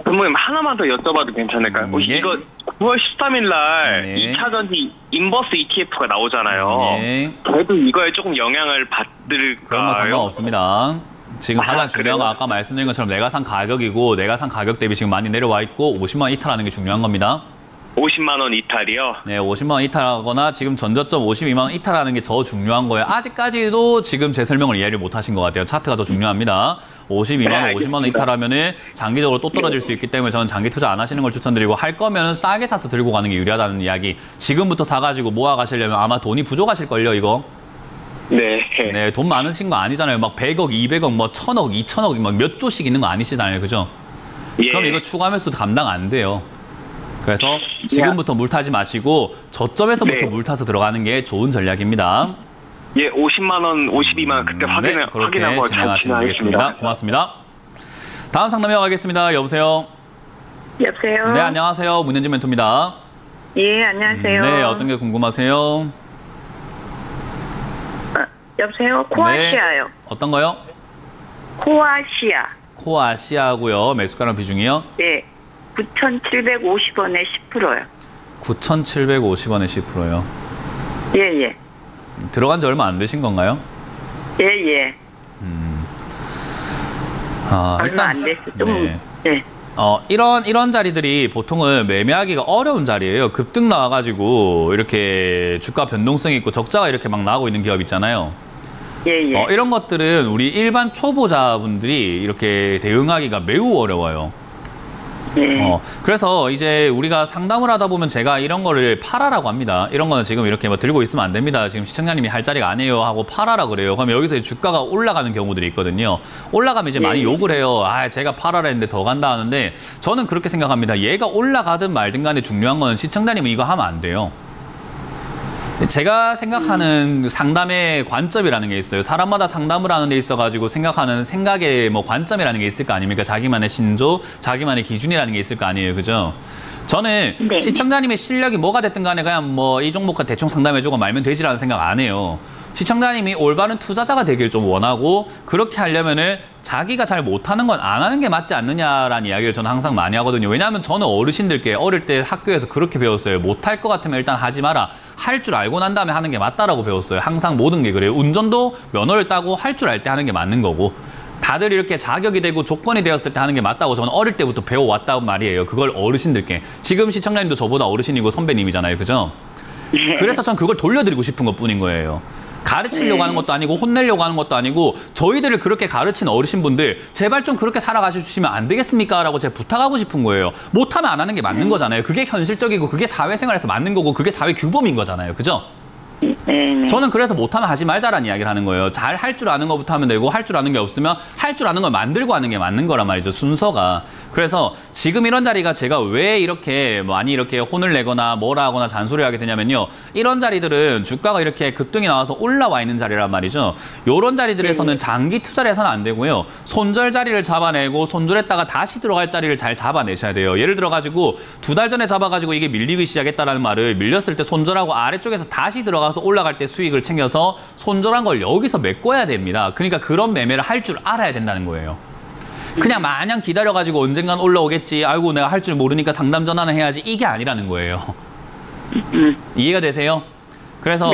그러면 하나만 더 여쭤봐도 괜찮을까요? 예. 이거 9월 13일 날 네. 2차 전지 인버스 ETF가 나오잖아요. 네. 그래도 이거에 조금 영향을 받을까요? 그런 건 상관없습니다. 지금 가장 중요한 건 그래요? 아까 말씀드린 것처럼 내가 산 가격이고 내가 산 가격 대비 지금 많이 내려와 있고 50만 원 이탈하는 게 중요한 겁니다. 50만 원 이탈이요? 네, 50만 원 이탈하거나 지금 전저점 52만 원 이탈하는 게 더 중요한 거예요. 아직까지도 지금 제 설명을 이해를 못 하신 것 같아요. 차트가 더 중요합니다. 52만 원, 네, 50만 원 이탈하면은 장기적으로 또 떨어질 수 있기 때문에 저는 장기 투자 안 하시는 걸 추천드리고 할 거면은 싸게 사서 들고 가는 게 유리하다는 이야기. 지금부터 사가지고 모아 가시려면 아마 돈이 부족하실걸요, 이거. 네. 네, 돈 많으신 거 아니잖아요. 막 100억, 200억, 뭐 1000억, 2000억, 막 몇 조씩 있는 거 아니시잖아요. 그죠? 예. 그럼 이거 추가 매수도 감당 안 돼요. 그래서 지금부터 물 타지 마시고 저점에서부터 네. 물 타서 들어가는 게 좋은 전략입니다. 예, 50만 원, 52만 원 그때 네, 그렇게 확인하고 진행하시면 되겠습니다. 고맙습니다. 다음 상담 이어가겠습니다. 여보세요? 여보세요? 네, 안녕하세요. 문현진 멘토입니다. 예, 안녕하세요. 네, 어떤 게 궁금하세요? 여보세요? 코아시아요. 네, 어떤 거요? 코아시아. 코아시아고요. 매수가랑 비중이요? 네. 9,750원에 10%요. 9,750원에 10%요. 예, 예. 들어간 지 얼마 안 되신 건가요? 예, 예. 얼마 안 됐어. 좀, 네. 네. 이런 자리들이 보통은 매매하기가 어려운 자리예요. 급등 나와가지고 이렇게 주가 변동성이 있고 적자가 이렇게 막 나오고 있는 기업 있잖아요. 예, 예. 이런 것들은 우리 일반 초보자분들이 이렇게 대응하기가 매우 어려워요. 네. 그래서 이제 우리가 상담을 하다 보면 제가 이런 거를 팔아라고 합니다. 이런 거는 지금 이렇게 뭐 들고 있으면 안 됩니다. 지금 시청자님이 할 자리가 아니에요 하고 팔아라 그래요. 그러면 여기서 이제 주가가 올라가는 경우들이 있거든요. 올라가면 이제 많이 욕을 해요. 아, 제가 팔아라 했는데 더 간다 하는데 저는 그렇게 생각합니다. 얘가 올라가든 말든 간에 중요한 거는 시청자님은 이거 하면 안 돼요. 제가 생각하는 상담의 관점이라는 게 있어요. 사람마다 상담을 하는 데 있어가지고 생각하는 생각의 뭐 관점이라는 게 있을 거 아닙니까? 자기만의 신조, 자기만의 기준이라는 게 있을 거 아니에요. 그죠? 저는 네. 시청자님의 실력이 뭐가 됐든 간에 그냥 뭐 이 종목과 대충 상담해주고 말면 되지라는 생각 안 해요. 시청자님이 올바른 투자자가 되길 좀 원하고 그렇게 하려면은 자기가 잘 못하는 건 안 하는 게 맞지 않느냐라는 이야기를 저는 항상 많이 하거든요. 왜냐하면 저는 어르신들께 어릴 때 학교에서 그렇게 배웠어요. 못할 것 같으면 일단 하지 마라. 할 줄 알고 난 다음에 하는 게 맞다라고 배웠어요. 항상 모든 게 그래요. 운전도 면허를 따고 할 줄 알 때 하는 게 맞는 거고 다들 이렇게 자격이 되고 조건이 되었을 때 하는 게 맞다고 저는 어릴 때부터 배워왔단 말이에요. 그걸 어르신들께. 지금 시청자님도 저보다 어르신이고 선배님이잖아요. 그죠? 네. 그래서 전 그걸 돌려드리고 싶은 것뿐인 거예요. 가르치려고 하는 것도 아니고 혼내려고 하는 것도 아니고 저희들을 그렇게 가르친 어르신분들 제발 좀 그렇게 살아가주시면 안 되겠습니까? 라고 제가 부탁하고 싶은 거예요. 못하면 안 하는 게 맞는 거잖아요. 그게 현실적이고 그게 사회생활에서 맞는 거고 그게 사회 규범인 거잖아요. 그죠? 네. 저는 그래서 못하면 하지 말자라는 이야기를 하는 거예요. 잘 할 줄 아는 것부터 하면 되고 할 줄 아는 게 없으면 할 줄 아는 걸 만들고 하는 게 맞는 거란 말이죠. 순서가. 그래서 지금 이런 자리가 제가 왜 이렇게 많이 이렇게 혼을 내거나 뭐라 하거나 잔소리를 하게 되냐면요. 이런 자리들은 주가가 이렇게 급등이 나와서 올라와 있는 자리란 말이죠. 이런 자리들에서는 장기 투자를 해서는 안 되고요. 손절 자리를 잡아내고 손절했다가 다시 들어갈 자리를 잘 잡아내셔야 돼요. 예를 들어가지고 2달 전에 잡아가지고 이게 밀리기 시작했다라는 말을 밀렸을 때 손절하고 아래쪽에서 다시 들어가서 올라갈 때 수익을 챙겨서 손절한 걸 여기서 메꿔야 됩니다. 그러니까 그런 매매를 할 줄 알아야 된다는 거예요. 그냥 마냥 기다려가지고 언젠간 올라오겠지. 아이고 내가 할 줄 모르니까 상담 전화는 해야지. 이게 아니라는 거예요. 이해가 되세요? 그래서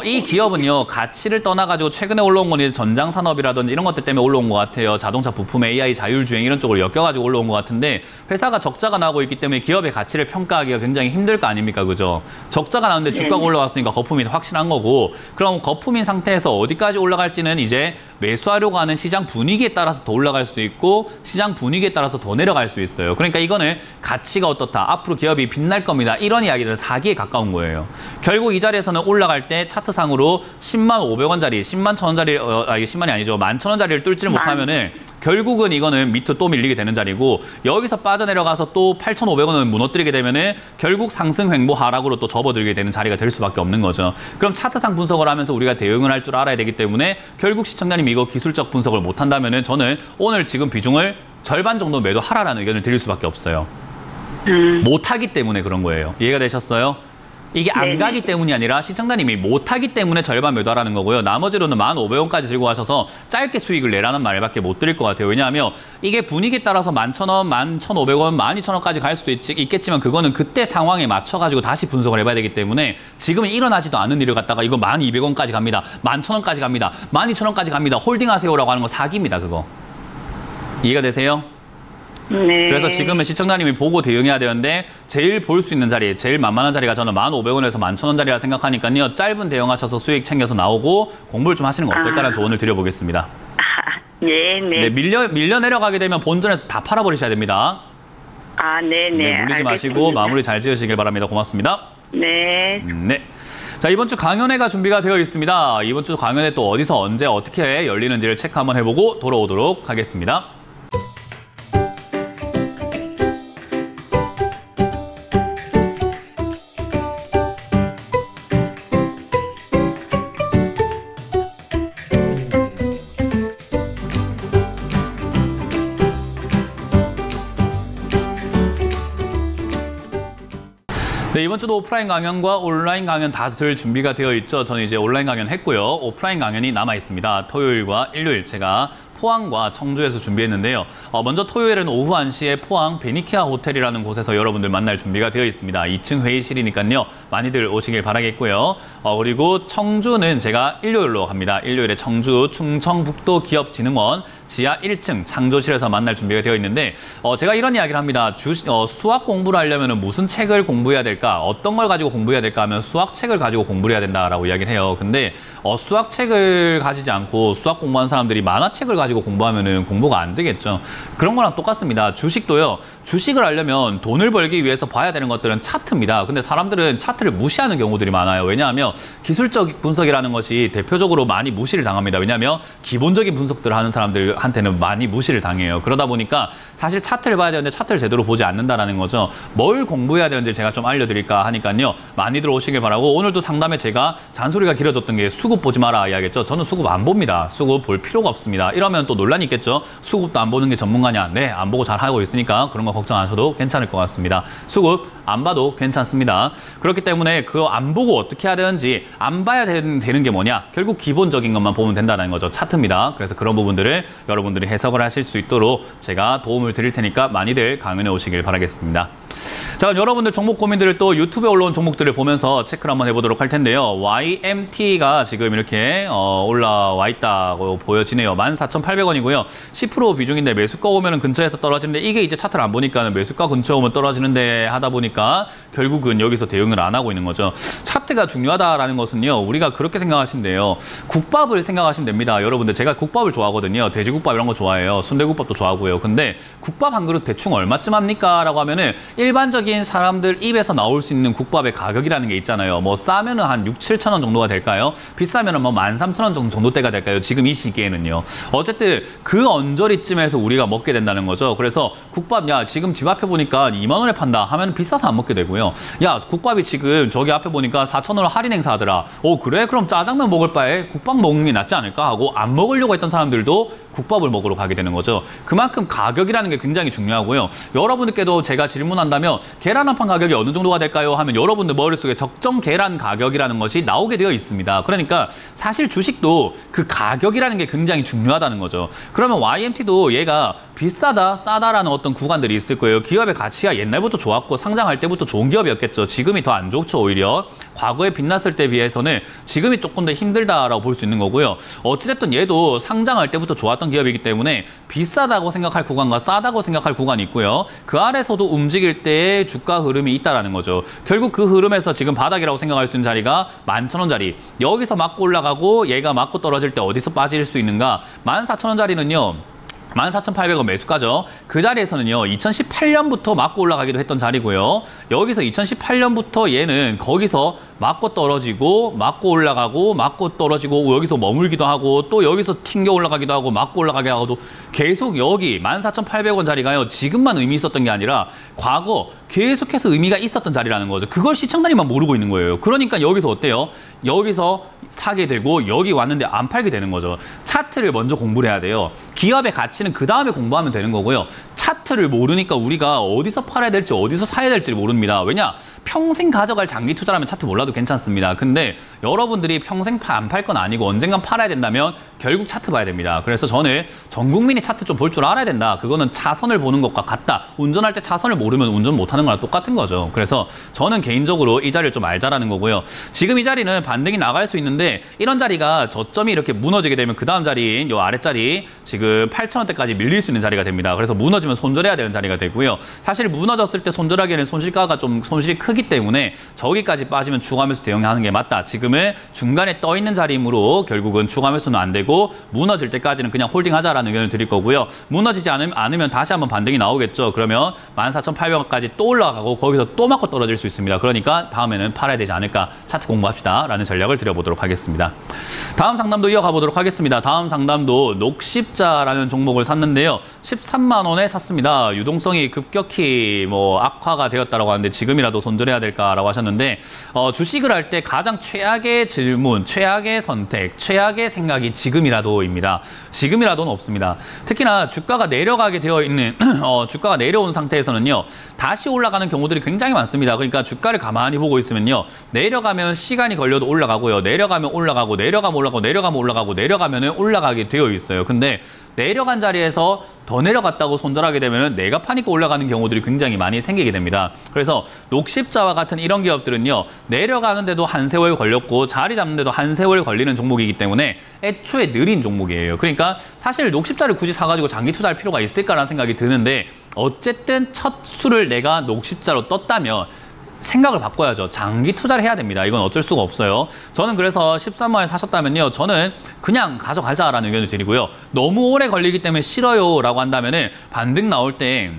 이 기업은요 가치를 떠나가지고 최근에 올라온 건 이제 전장산업이라든지 이런 것들 때문에 올라온 것 같아요. 자동차 부품, AI, 자율주행 이런 쪽으로 엮여가지고 올라온 것 같은데 회사가 적자가 나고 있기 때문에 기업의 가치를 평가하기가 굉장히 힘들 거 아닙니까? 그죠? 적자가 나는데 주가가 올라왔으니까 거품이 확실한 거고 그럼 거품인 상태에서 어디까지 올라갈지는 이제 매수하려고 하는 시장 분위기에 따라서 더 올라갈 수 있고 시장 분위기에 따라서 더 내려갈 수 있어요. 그러니까 이거는 가치가 어떻다. 앞으로 기업이 빛날 겁니다. 이런 이야기들은 사기에 가까운 거예요. 결국 이 자리에서는 올라갈 때 차트상으로 10만 500원짜리, 10만 1,000원짜리, 이게 10만이 아니죠. 11,000원짜리를 뚫지를 못하면은 결국은 이거는 밑으로 또 밀리게 되는 자리고 여기서 빠져내려가서 또 8,500원을 무너뜨리게 되면은 결국 상승 횡보 하락으로 또 접어들게 되는 자리가 될 수밖에 없는 거죠. 그럼 차트상 분석을 하면서 우리가 대응을 할 줄 알아야 되기 때문에 결국 시청자님 이거 기술적 분석을 못한다면은 저는 오늘 지금 비중을 절반 정도 매도하라라는 의견을 드릴 수밖에 없어요. 못하기 때문에 그런 거예요. 이해가 되셨어요? 이게 안 가기 때문이 아니라 시청자님이 못하기 때문에 절반 매도하라는 거고요. 나머지로는 1,500원까지 들고 가셔서 짧게 수익을 내라는 말밖에 못 드릴 것 같아요. 왜냐하면 이게 분위기에 따라서 11,000원, 11,500원, 12,000원까지 갈 수도 있겠지만 그거는 그때 상황에 맞춰가지고 다시 분석을 해봐야 되기 때문에 지금은 일어나지도 않은 일을 갖다가 이거 1,200원까지 갑니다. 11,000원까지 갑니다. 12,000원까지 갑니다. 홀딩하세요라고 하는 거 사기입니다. 그거. 이해가 되세요? 네. 그래서 지금은 시청자님이 보고 대응해야 되는데 제일 볼 수 있는 자리, 제일 만만한 자리가 저는 1,500원에서 11,000원짜리라 생각하니까요. 짧은 대응하셔서 수익 챙겨서 나오고 공부를 좀 하시는 거 어떨까라는 조언을 드려보겠습니다. 네, 밀려 내려가게 되면 본전에서 다 팔아버리셔야 됩니다. 네네. 네, 물리지 마시고 마무리 잘 지으시길 바랍니다. 고맙습니다. 네. 네. 자, 이번 주 강연회가 준비가 되어 있습니다. 이번 주 강연회 또 어디서 언제 어떻게 열리는지를 체크 한번 해보고 돌아오도록 하겠습니다. 네, 이번 주도 오프라인 강연과 온라인 강연 다 들 준비가 되어 있죠. 저는 이제 온라인 강연 했고요. 오프라인 강연이 남아 있습니다. 토요일과 일요일 제가 포항과 청주에서 준비했는데요. 먼저 토요일은 오후 1시에 포항 베니키아 호텔이라는 곳에서 여러분들 만날 준비가 되어 있습니다. 2층 회의실이니까요. 많이들 오시길 바라겠고요. 그리고 청주는 제가 일요일로 갑니다. 일요일에 청주 충청북도 기업진흥원 지하 1층 창조실에서 만날 준비가 되어 있는데 제가 이런 이야기를 합니다. 수학 공부를 하려면 무슨 책을 공부해야 될까? 어떤 걸 가지고 공부해야 될까 하면 수학책을 가지고 공부를 해야 된다라고 이야기를 해요. 근데 수학책을 가지지 않고 수학 공부하는 사람들이 만화책을 가지고 가지고 공부하면은 공부가 안 되겠죠. 그런 거랑 똑같습니다. 주식도요. 주식을 하려면 돈을 벌기 위해서 봐야 되는 것들은 차트입니다. 근데 사람들은 차트를 무시하는 경우들이 많아요. 왜냐하면 기술적 분석이라는 것이 대표적으로 많이 무시를 당합니다. 왜냐하면 기본적인 분석들을 하는 사람들한테는 많이 무시를 당해요. 그러다 보니까 사실 차트를 봐야 되는데 차트를 제대로 보지 않는다라는 거죠. 뭘 공부해야 되는지 제가 좀 알려드릴까 하니까요. 많이들 오시길 바라고, 오늘도 상담에 제가 잔소리가 길어졌던 게 수급 보지 마라 이야기했죠. 저는 수급 안 봅니다. 수급 볼 필요가 없습니다. 이러면 또 논란이 있겠죠. 수급도 안 보는 게 전문가냐? 네, 안 보고 잘 하고 있으니까 그런 거 걱정 안 하셔도 괜찮을 것 같습니다. 수급 안 봐도 괜찮습니다. 그렇기 때문에 그거 안 보고 어떻게 해야 되는지, 안 봐야 되는 게 뭐냐? 결국 기본적인 것만 보면 된다는 거죠. 차트입니다. 그래서 그런 부분들을 여러분들이 해석을 하실 수 있도록 제가 도움을 드릴 테니까 많이들 강연해 오시길 바라겠습니다. 자, 그럼 여러분들 종목 고민들을 또 유튜브에 올라온 종목들을 보면서 체크를 한번 해보도록 할 텐데요. YMT가 지금 이렇게 올라와 있다고 보여지네요. 14,800원이고요. 10% 비중인데 매수가 오면 근처에서 떨어지는데, 이게 이제 차트를 안 보니까 매수가 근처 오면 떨어지는데 하다 보니까 결국은 여기서 대응을 안 하고 있는 거죠. 차트가 중요하다라는 것은요, 우리가 그렇게 생각하시면 돼요. 국밥을 생각하시면 됩니다. 여러분들, 제가 국밥을 좋아하거든요. 돼지국밥 이런 거 좋아해요. 순대국밥도 좋아하고요. 근데 국밥 한 그릇 대충 얼마쯤 합니까? 라고 하면은 일반적인 사람들 입에서 나올 수 있는 국밥의 가격이라는 게 있잖아요. 뭐 싸면은 한 6, 7천 원 정도가 될까요? 비싸면은 뭐 13,000원 정도대가 될까요? 지금 이 시기에는요. 어쨌든 그 언저리쯤에서 우리가 먹게 된다는 거죠. 그래서 국밥, 야, 지금 집 앞에 보니까 2만 원에 판다 하면 비싸서 안 먹게 되고요. 야, 국밥이 지금 저기 앞에 보니까 4,000원 할인 행사하더라. 그래? 그럼 짜장면 먹을 바에 국밥 먹는 게 낫지 않을까 하고 안 먹으려고 했던 사람들도 국밥을 먹으러 가게 되는 거죠. 그만큼 가격이라는 게 굉장히 중요하고요. 여러분들께도 제가 질문한다면 계란 한 판 가격이 어느 정도가 될까요? 하면 여러분들 머릿속에 적정 계란 가격이라는 것이 나오게 되어 있습니다. 그러니까 사실 주식도 그 가격이라는 게 굉장히 중요하다는 거죠. 그러면 YMT도 얘가 비싸다, 싸다라는 어떤 구간들이 있을 거예요. 기업의 가치가 옛날부터 좋았고 상장할 때부터 좋은 기업이었겠죠. 지금이 더 안 좋죠, 오히려. 과거에 빛났을 때 비해서는 지금이 조금 더 힘들다라고 볼 수 있는 거고요. 어찌됐든 얘도 상장할 때부터 좋았던 기업이기 때문에 비싸다고 생각할 구간과 싸다고 생각할 구간이 있고요. 그 아래서도 움직일 때의 주가 흐름이 있다라는 거죠. 결국 그 흐름에서 지금 바닥이라고 생각할 수 있는 자리가 11,000원짜리. 여기서 맞고 올라가고 얘가 맞고 떨어질 때 어디서 빠질 수 있는가? 14,000원짜리는요. 14,800원 매수가죠. 그 자리에서는요, 2018년부터 맞고 올라가기도 했던 자리고요. 여기서 2018년부터 얘는 거기서 맞고 떨어지고, 맞고 올라가고, 맞고 떨어지고, 여기서 머물기도 하고, 또 여기서 튕겨 올라가기도 하고, 맞고 올라가게 하고도 계속 여기 14,800원 자리가요, 지금만 의미 있었던 게 아니라 과거 계속해서 의미가 있었던 자리라는 거죠. 그걸 시청자님만 모르고 있는 거예요. 그러니까 여기서 어때요? 여기서 사게 되고 여기 왔는데 안 팔게 되는 거죠. 차트를 먼저 공부를 해야 돼요. 기업의 가치는 그 다음에 공부하면 되는 거고요. 차트를 모르니까 우리가 어디서 팔아야 될지 어디서 사야 될지 모릅니다. 왜냐? 평생 가져갈 장기 투자라면 차트 몰라도 괜찮습니다. 근데 여러분들이 평생 안 팔 건 아니고 언젠간 팔아야 된다면 결국 차트 봐야 됩니다. 그래서 저는 전 국민이 차트 좀 볼 줄 알아야 된다. 그거는 차선을 보는 것과 같다. 운전할 때 차선을 모르면 운전 못하는 거랑 똑같은 거죠. 그래서 저는 개인적으로 이 자리를 좀 알자라는 거고요. 지금 이 자리는 반등이 나갈 수 있는데 이런 자리가 저점이 이렇게 무너지게 되면 그 다음 자리인 요 아랫자리 지금 8,000원대까지 밀릴 수 있는 자리가 됩니다. 그래서 무너지면 손절해야 되는 자리가 되고요. 사실 무너졌을 때 손절하기에는 손실가가 좀 손실이 크기 때문에 저기까지 빠지면 추가매수 대응하는 게 맞다. 지금은 중간에 떠 있는 자리이므로 결국은 추가매수는 안 되고 무너질 때까지는 그냥 홀딩하자라는 의견을 드릴 거고요. 무너지지 않으면 다시 한번 반등이 나오겠죠. 그러면 14,800원까지 또 올라가고 거기서 또 맞고 떨어질 수 있습니다. 그러니까 다음에는 팔아야 되지 않을까. 차트 공부합시다라는 전략을 드려보도록 하겠습니다. 다음 상담도 이어가 보도록 하겠습니다. 다음 상담도 녹십자라는 종목을 샀는데요. 13만 원에 샀습니다. 유동성이 급격히 악화가 되었다라고 하는데 지금이라도 손절해야 될까라고 하셨는데 주식을 할 때 가장 최악의 질문, 최악의 선택, 최악의 생각이 지금이라도입니다. 지금이라도는 없습니다. 특히나 주가가 내려가게 되어 있는 주가가 내려온 상태에서는요. 다시 올라가는 경우들이 굉장히 많습니다. 그러니까 주가를 가만히 보고 있으면요. 내려가면 시간이 걸려도 올라가고요. 내려가면 올라가고 내려가면 올라가고 내려가면 올라가고 내려가면 올라가게 되어 있어요. 근데 내려간 자리에서 더 내려갔다고 손절하게 되면 내가 파니까 올라가는 경우들이 굉장히 많이 생기게 됩니다. 그래서 녹십자와 같은 이런 기업들은요. 내려가는데도 한 세월 걸렸고 자리 잡는데도 한 세월 걸리는 종목이기 때문에 애초에 느린 종목이에요. 그러니까 사실 녹십자를 굳이 사가지고 장기 투자할 필요가 있을까라는 생각이 드는데 어쨌든 첫 수를 내가 녹십자로 떴다면 생각을 바꿔야죠. 장기 투자를 해야 됩니다. 이건 어쩔 수가 없어요. 저는 그래서 13만 원에 사셨다면요. 저는 그냥 가져가자라는 의견을 드리고요. 너무 오래 걸리기 때문에 싫어요라고 한다면은 반등 나올 때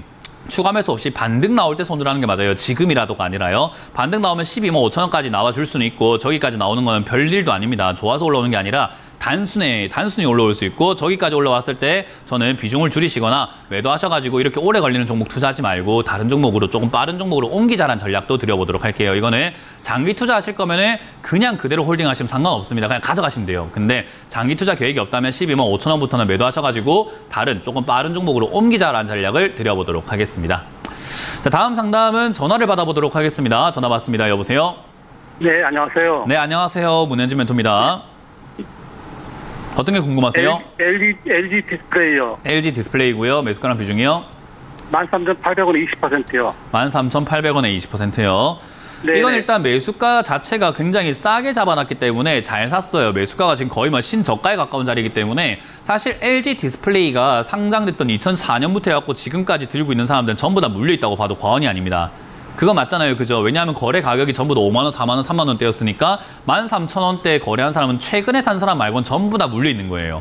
추가 매수 없이 반등 나올 때 손을 하는 게 맞아요. 지금이라도가 아니라요. 반등 나오면 12만 5천 원까지 나와줄 수는 있고 저기까지 나오는 거는 별일도 아닙니다. 좋아서 올라오는 게 아니라 단순히 올라올 수 있고 저기까지 올라왔을 때 저는 비중을 줄이시거나 매도하셔가지고 이렇게 오래 걸리는 종목 투자하지 말고 다른 종목으로 조금 빠른 종목으로 옮기자라는 전략도 드려보도록 할게요. 이거는 장기 투자하실 거면은 그냥 그대로 홀딩하시면 상관없습니다. 그냥 가져가시면 돼요. 근데 장기 투자 계획이 없다면 12만 5천 원부터는 매도하셔가지고 다른 조금 빠른 종목으로 옮기자라는 전략을 드려보도록 하겠습니다. 자, 다음 상담은 전화를 받아보도록 하겠습니다. 전화 받습니다. 여보세요? 네, 안녕하세요. 네, 안녕하세요. 문현진 멘토입니다. 어떤 게 궁금하세요? LG 디스플레이요. LG 디스플레이고요. 매수가랑 비중이요? 13,800원에 20%요. 13,800원에 20%요. 네. 이건 일단 매수가 자체가 굉장히 싸게 잡아놨기 때문에 잘 샀어요. 매수가가 지금 거의 신저가에 가까운 자리이기 때문에 사실 LG 디스플레이가 상장됐던 2004년부터 해갖고 지금까지 들고 있는 사람들은 전부 다 물려있다고 봐도 과언이 아닙니다. 그거 맞잖아요. 그죠? 왜냐하면 거래 가격이 전부 다 5만 원, 4만 원, 3만 원대였으니까 13,000원대에 거래한 사람은 최근에 산 사람 말고는 전부 다 물려있는 거예요.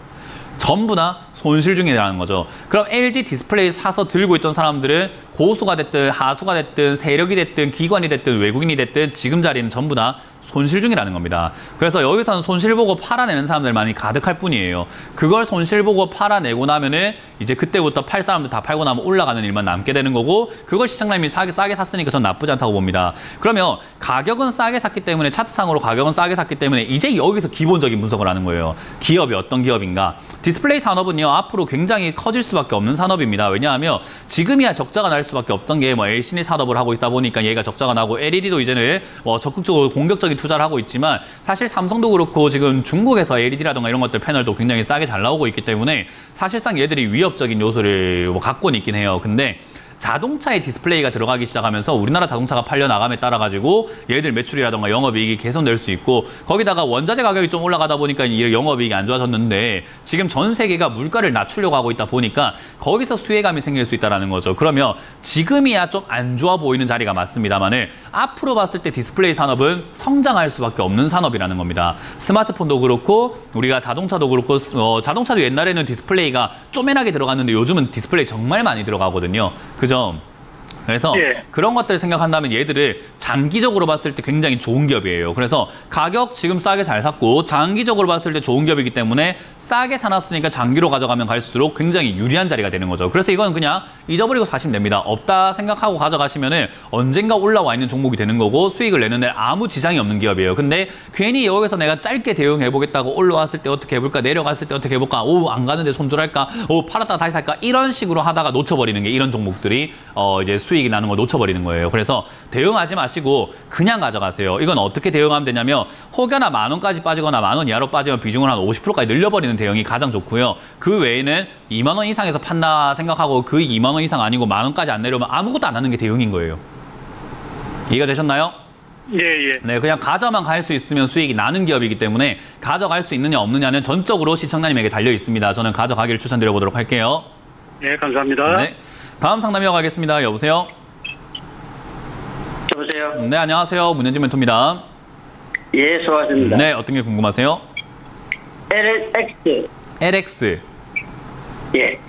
전부 다 손실 중이라는 거죠. 그럼 LG 디스플레이 사서 들고 있던 사람들은 고수가 됐든 하수가 됐든 세력이 됐든 기관이 됐든 외국인이 됐든 지금 자리는 전부 다 손실 중이라는 겁니다. 그래서 여기서는 손실 보고 팔아내는 사람들만이 가득할 뿐이에요. 그걸 손실 보고 팔아내고 나면은 이제 그때부터 팔 사람들 다 팔고 나면 올라가는 일만 남게 되는 거고 그걸 시청자님이 싸게 샀으니까 전 나쁘지 않다고 봅니다. 그러면 가격은 싸게 샀기 때문에 차트상으로 가격은 싸게 샀기 때문에 이제 여기서 기본적인 분석을 하는 거예요. 기업이 어떤 기업인가. 디스플레이 산업은요 앞으로 굉장히 커질 수밖에 없는 산업입니다. 왜냐하면 지금이야 적자가 날 수밖에 없던 게 LCD 산업을 하고 있다 보니까 얘가 적자가 나고 LED도 이제는 적극적으로 공격적인 투자를 하고 있지만 사실 삼성도 그렇고 지금 중국에서 LED라든가 이런 것들 패널도 굉장히 싸게 잘 나오고 있기 때문에 사실상 얘들이 위협적인 요소를 갖고는 있긴 해요. 근데 자동차에 디스플레이가 들어가기 시작하면서 우리나라 자동차가 팔려나감에 따라 가지고 얘들 매출이라던가 영업이익이 개선될 수 있고 거기다가 원자재 가격이 좀 올라가다 보니까 이 영업이익이 안 좋아졌는데 지금 전 세계가 물가를 낮추려고 하고 있다 보니까 거기서 수혜감이 생길 수 있다는 거죠. 그러면 지금이야 좀 안 좋아 보이는 자리가 맞습니다만은 앞으로 봤을 때 디스플레이 산업은 성장할 수밖에 없는 산업이라는 겁니다. 스마트폰도 그렇고 우리가 자동차도 그렇고 자동차도 옛날에는 디스플레이가 쪼매나게 들어갔는데 요즘은 디스플레이 정말 많이 들어가거든요. 그죠? 그래서 예. 그런 것들 생각한다면 얘들을 장기적으로 봤을 때 굉장히 좋은 기업이에요. 그래서 가격 지금 싸게 잘 샀고 장기적으로 봤을 때 좋은 기업이기 때문에 싸게 사놨으니까 장기로 가져가면 갈수록 굉장히 유리한 자리가 되는 거죠. 그래서 이건 그냥 잊어버리고 사시면 됩니다. 없다 생각하고 가져가시면은 언젠가 올라와 있는 종목이 되는 거고 수익을 내는 데 아무 지장이 없는 기업이에요. 근데 괜히 여기서 내가 짧게 대응해보겠다고 올라왔을 때 어떻게 해볼까 내려갔을 때 어떻게 해볼까 안 가는데 손절할까 팔았다가 다시 살까 이런 식으로 하다가 놓쳐버리는 게 이런 종목들이 이제 수익이 나는 걸 놓쳐버리는 거예요. 그래서 대응하지 마시고 그냥 가져가세요. 이건 어떻게 대응하면 되냐면 혹여나 10,000원까지 빠지거나 10,000원 이하로 빠지면 비중을 한 50%까지 늘려버리는 대응이 가장 좋고요. 그 외에는 20,000원 이상에서 판다 생각하고 그 20,000원 이상 아니고 10,000원까지 안 내려오면 아무것도 안 하는 게 대응인 거예요. 이해가 되셨나요? 예, 예. 네, 그냥 가져만 갈 수 있으면 수익이 나는 기업이기 때문에 가져갈 수 있느냐 없느냐는 전적으로 시청자님에게 달려 있습니다. 저는 가져가기를 추천드려보도록 할게요. 네, 감사합니다. 네, 다음 상담 이어가겠습니다. 여보세요? 여보세요? 네, 안녕하세요. 문현진 멘토입니다. 예, 수고하십니다. 네, 어떤 게 궁금하세요? LX. LX. 예.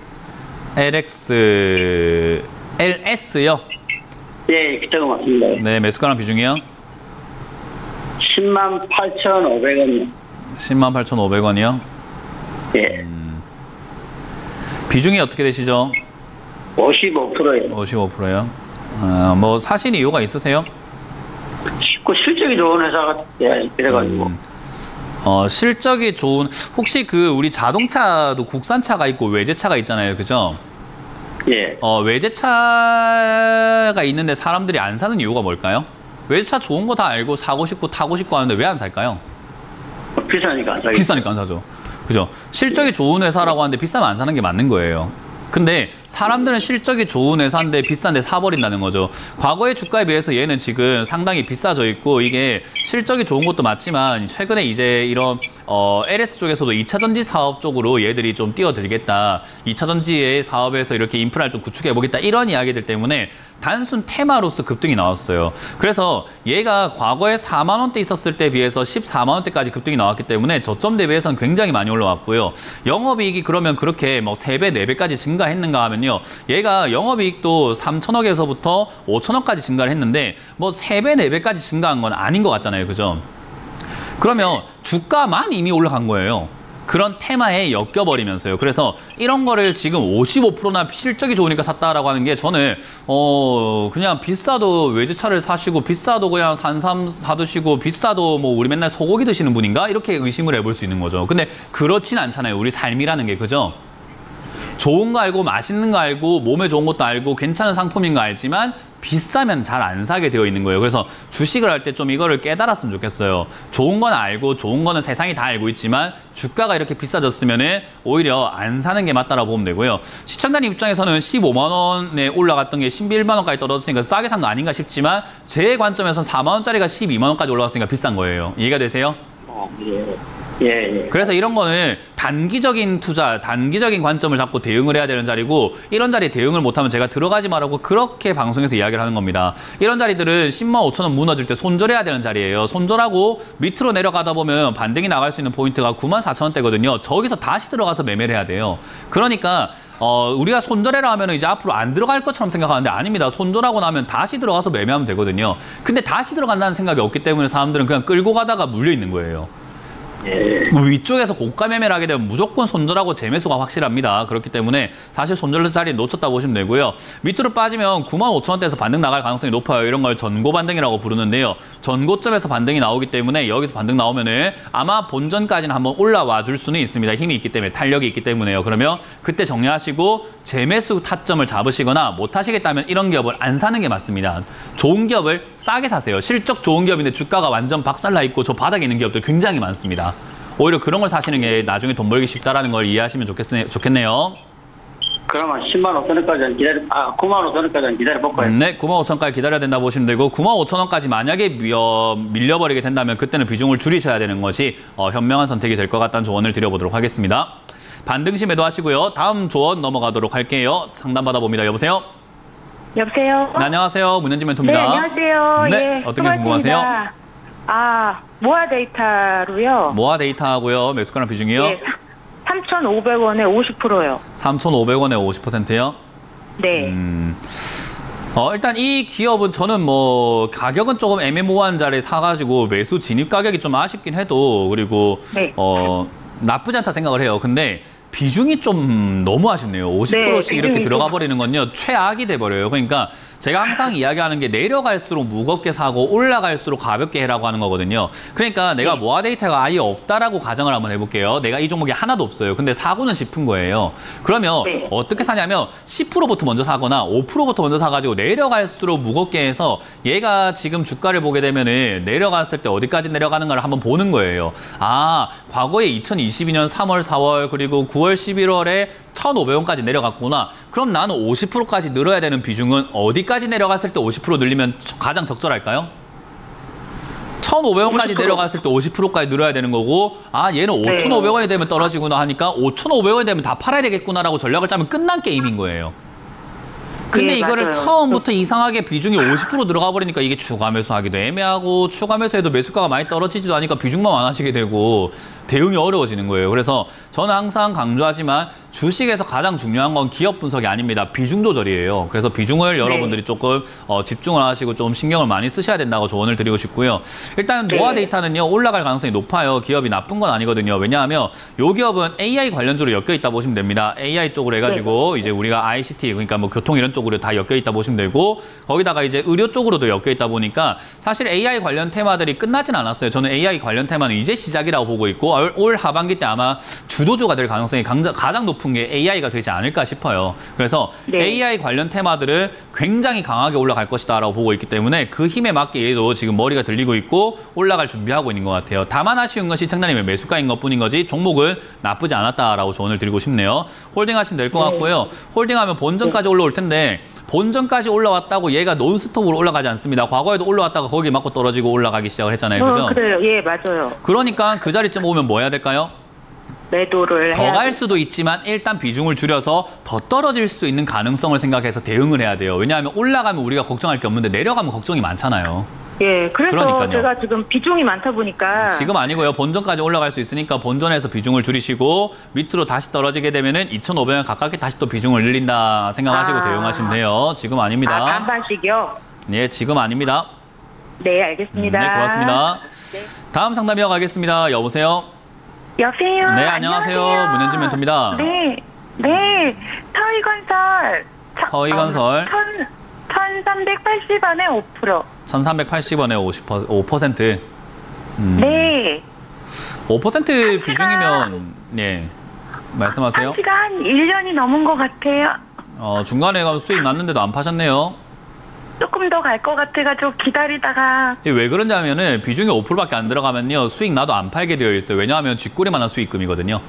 LX. LS요? 예, 그쪽은 맞습니다. 네, 매수가랑 비중이요? 108,500원. 108,500원이요? 예. 비중이 어떻게 되시죠? 55%예요. 55%요? 뭐 사실 이유가 있으세요? 그 실적이 좋은 회사가 그래가지고. 실적이 좋은 혹시 그 우리 자동차도 국산차가 있고 외제차가 있잖아요. 그죠? 예. 외제차가 있는데 사람들이 안 사는 이유가 뭘까요? 외제차 좋은 거 다 알고 사고 싶고 타고 싶고 하는데 왜 안 살까요? 비싸니까 안 사겠죠. 비싸니까 안 사죠. 그죠? 실적이 좋은 회사라고 하는데 비싸면 안 사는 게 맞는 거예요. 근데 사람들은 실적이 좋은 회사인데 비싼데 사버린다는 거죠. 과거의 주가에 비해서 얘는 지금 상당히 비싸져 있고 이게 실적이 좋은 것도 맞지만 최근에 이제 이런 LS 쪽에서도 2차 전지 사업 쪽으로 얘들이 좀 뛰어들겠다. 2차 전지의 사업에서 이렇게 인프라를 좀 구축해보겠다. 이런 이야기들 때문에 단순 테마로서 급등이 나왔어요. 그래서 얘가 과거에 4만 원대 있었을 때 비해서 14만 원대까지 급등이 나왔기 때문에 저점 대비해서는 굉장히 많이 올라왔고요. 영업이익이 그러면 그렇게 뭐 3배, 4배까지 증가했는가 하면요. 얘가 영업이익도 3천억에서부터 5천억까지 증가를 했는데 뭐 3배, 4배까지 증가한 건 아닌 것 같잖아요. 그죠? 그러면 주가만 이미 올라간 거예요. 그런 테마에 엮여버리면서요. 그래서 이런 거를 지금 55%나 실적이 좋으니까 샀다라고 하는 게 저는 그냥 비싸도 외제차를 사시고 비싸도 그냥 산삼 사드시고 비싸도 뭐 우리 맨날 소고기 드시는 분인가? 이렇게 의심을 해볼 수 있는 거죠. 근데 그렇진 않잖아요. 우리 삶이라는 게. 그죠? 좋은 거 알고 맛있는 거 알고 몸에 좋은 것도 알고 괜찮은 상품인 거 알지만 비싸면 잘 안 사게 되어 있는 거예요. 그래서 주식을 할 때 좀 이거를 깨달았으면 좋겠어요. 좋은 건 알고 좋은 거는 세상이 다 알고 있지만 주가가 이렇게 비싸졌으면 오히려 안 사는 게 맞다라고 보면 되고요. 시청자님 입장에서는 15만 원에 올라갔던 게 11만 원까지 떨어졌으니까 싸게 산 거 아닌가 싶지만 제 관점에서는 4만 원짜리가 12만 원까지 올라갔으니까 비싼 거예요. 이해가 되세요? 예. 예. 그래서 이런 거는 단기적인 투자, 단기적인 관점을 잡고 대응을 해야 되는 자리고 이런 자리에 대응을 못하면 제가 들어가지 말라고 그렇게 방송에서 이야기를 하는 겁니다. 이런 자리들은 10만 5천 원 무너질 때 손절해야 되는 자리예요. 손절하고 밑으로 내려가다 보면 반등이 나갈 수 있는 포인트가 9만 4천 원대거든요. 저기서 다시 들어가서 매매를 해야 돼요. 그러니까 우리가 손절해라 하면 이제 앞으로 안 들어갈 것처럼 생각하는데 아닙니다. 손절하고 나면 다시 들어가서 매매하면 되거든요. 근데 다시 들어간다는 생각이 없기 때문에 사람들은 그냥 끌고 가다가 물려 있는 거예요. 위쪽에서 고가 매매를 하게 되면 무조건 손절하고 재매수가 확실합니다. 그렇기 때문에 사실 손절 자리에 놓쳤다 보시면 되고요. 밑으로 빠지면 9만 5천 원대에서 반등 나갈 가능성이 높아요. 이런 걸 전고 반등이라고 부르는데요. 전고점에서 반등이 나오기 때문에 여기서 반등 나오면은 아마 본전까지는 한번 올라와 줄 수는 있습니다. 힘이 있기 때문에, 탄력이 있기 때문에요. 그러면 그때 정리하시고 재매수 타점을 잡으시거나 못 하시겠다면 이런 기업을 안 사는 게 맞습니다. 좋은 기업을 싸게 사세요. 실적 좋은 기업인데 주가가 완전 박살나 있고 저 바닥에 있는 기업들 굉장히 많습니다. 오히려 그런 걸 사시는 게 나중에 돈 벌기 쉽다라는 걸 이해하시면 좋겠네요. 그러면 10만 5천 원까지는 9만 5천 원까지는 기다려볼까요? 네, 9만 5천 원까지 기다려야 된다 보시면 되고 9만 5천 원까지 만약에 밀려버리게 된다면 그때는 비중을 줄이셔야 되는 것이 현명한 선택이 될 것 같다는 조언을 드려보도록 하겠습니다. 반등시 매도하시고요. 다음 조언 넘어가도록 할게요. 상담 받아봅니다. 여보세요? 여보세요? 네, 안녕하세요. 문현진 멘토입니다. 네, 안녕하세요. 네, 예, 어떤 게 궁금하세요? 모아 데이터로요. 모아 데이터하고요. 매수가랑 비중이요? 네, 3,500원에 50%요. 3,500원에 50%요? 네. 일단 이 기업은 저는 뭐 가격은 조금 애매모호한 자리에 사가지고 매수 진입 가격이 좀 아쉽긴 해도 그리고 네. 나쁘지 않다 생각을 해요. 근데 비중이 좀 너무 아쉽네요. 50%씩 네, 이렇게 비중이 들어가 좀... 버리는 건요. 최악이 돼버려요. 그러니까 제가 항상 이야기하는 게 내려갈수록 무겁게 사고 올라갈수록 가볍게 해라고 하는 거거든요. 그러니까 내가 모아 데이터가 아예 없다라고 가정을 한번 해볼게요. 내가 이 종목이 하나도 없어요. 근데 사고는 싶은 거예요. 그러면 네. 어떻게 사냐면 10%부터 먼저 사거나 5%부터 먼저 사가지고 내려갈수록 무겁게 해서 얘가 지금 주가를 보게 되면은 내려갔을 때 어디까지 내려가는가를 한번 보는 거예요. 과거에 2022년 3월, 4월 그리고 9월, 11월에 1,500원까지 내려갔구나. 그럼 나는 50%까지 늘어야 되는 비중은 어디까지 내려갔을 때 50% 늘리면 가장 적절할까요? 1,500원까지 내려갔을 때 50%까지 늘어야 되는 거고 얘는 5,500원이 되면 떨어지구나 하니까 5,500원이 되면 다 팔아야 되겠구나라고 전략을 짜면 끝난 게임인 거예요. 근데 네, 이거를 맞아요. 처음부터 이상하게 비중이 50% 들어가 버리니까 이게 추가 매수하기도 애매하고 추가 매수해도 매수가가 많이 떨어지지도 않으니까 비중만 많아지게 되고 대응이 어려워지는 거예요. 그래서 저는 항상 강조하지만 주식에서 가장 중요한 건 기업 분석이 아닙니다. 비중 조절이에요. 그래서 비중을 여러분들이 조금 집중을 하시고 좀 신경을 많이 쓰셔야 된다고 조언을 드리고 싶고요. 일단 모아 데이터는요. 올라갈 가능성이 높아요. 기업이 나쁜 건 아니거든요. 왜냐하면 이 기업은 AI 관련주로 엮여 있다 보시면 됩니다. AI 쪽으로 해가지고 이제 우리가 ICT 그러니까 뭐 교통 이런 쪽으로 다 엮여 있다 보시면 되고 거기다가 이제 의료 쪽으로도 엮여 있다 보니까 사실 AI 관련 테마들이 끝나진 않았어요. 저는 AI 관련 테마는 이제 시작이라고 보고 있고 올 하반기 때 아마 주도주가 될 가능성이 가장 높은 게 AI가 되지 않을까 싶어요. 그래서 네. AI 관련 테마들을 굉장히 강하게 올라갈 것이다라고 보고 있기 때문에 그 힘에 맞게 얘도 지금 머리가 들리고 있고 올라갈 준비하고 있는 것 같아요. 다만 아쉬운 건 시청자님의 매수가인 것뿐인 거지 종목은 나쁘지 않았다라고 조언을 드리고 싶네요. 홀딩하시면 될 것 같고요. 홀딩하면 본전까지 올라올 텐데 본전까지 올라왔다고 얘가 논스톱으로 올라가지 않습니다. 과거에도 올라왔다가 거기 맞고 떨어지고 올라가기 시작을 했잖아요. 그죠? 그래요. 예, 맞아요. 그러니까 그 자리쯤 오면 뭐 해야 될까요? 매도를 더 해야 갈 수도 있지만 일단 비중을 줄여서 더 떨어질 수 있는 가능성을 생각해서 대응을 해야 돼요. 왜냐하면 올라가면 우리가 걱정할 게 없는데 내려가면 걱정이 많잖아요. 예, 그래서 그러니까요. 제가 지금 비중이 많다 보니까 지금 아니고요. 본전까지 올라갈 수 있으니까 본전에서 비중을 줄이시고 밑으로 다시 떨어지게 되면은 2,500원 가깝게 다시 또 비중을 늘린다 생각하시고 대응하시면 돼요. 지금 아닙니다. 반반씩이요? 예, 지금 아닙니다. 네, 알겠습니다. 네, 고맙습니다. 다음 상담 이어가겠습니다. 여보세요? 여보세요? 네, 안녕하세요. 문현진 멘토입니다. 네, 네. 서희건설. 서희건설. 1,380원에 5%. 1,380원에 5%. 네. 5% 비중이면 예. 말씀하세요. 한 시가 한 1년이 넘은 것 같아요. 중간에 가면 수익 났는데도 안 파셨네요. 조금 더 갈 것 같아가지고 기다리다가. 왜 그런지 비중이 5%밖에 안 들어가면요. 수익 나도 안 팔게 되어 있어요. 왜냐하면 쥐꼬리만한 수익금이거든요.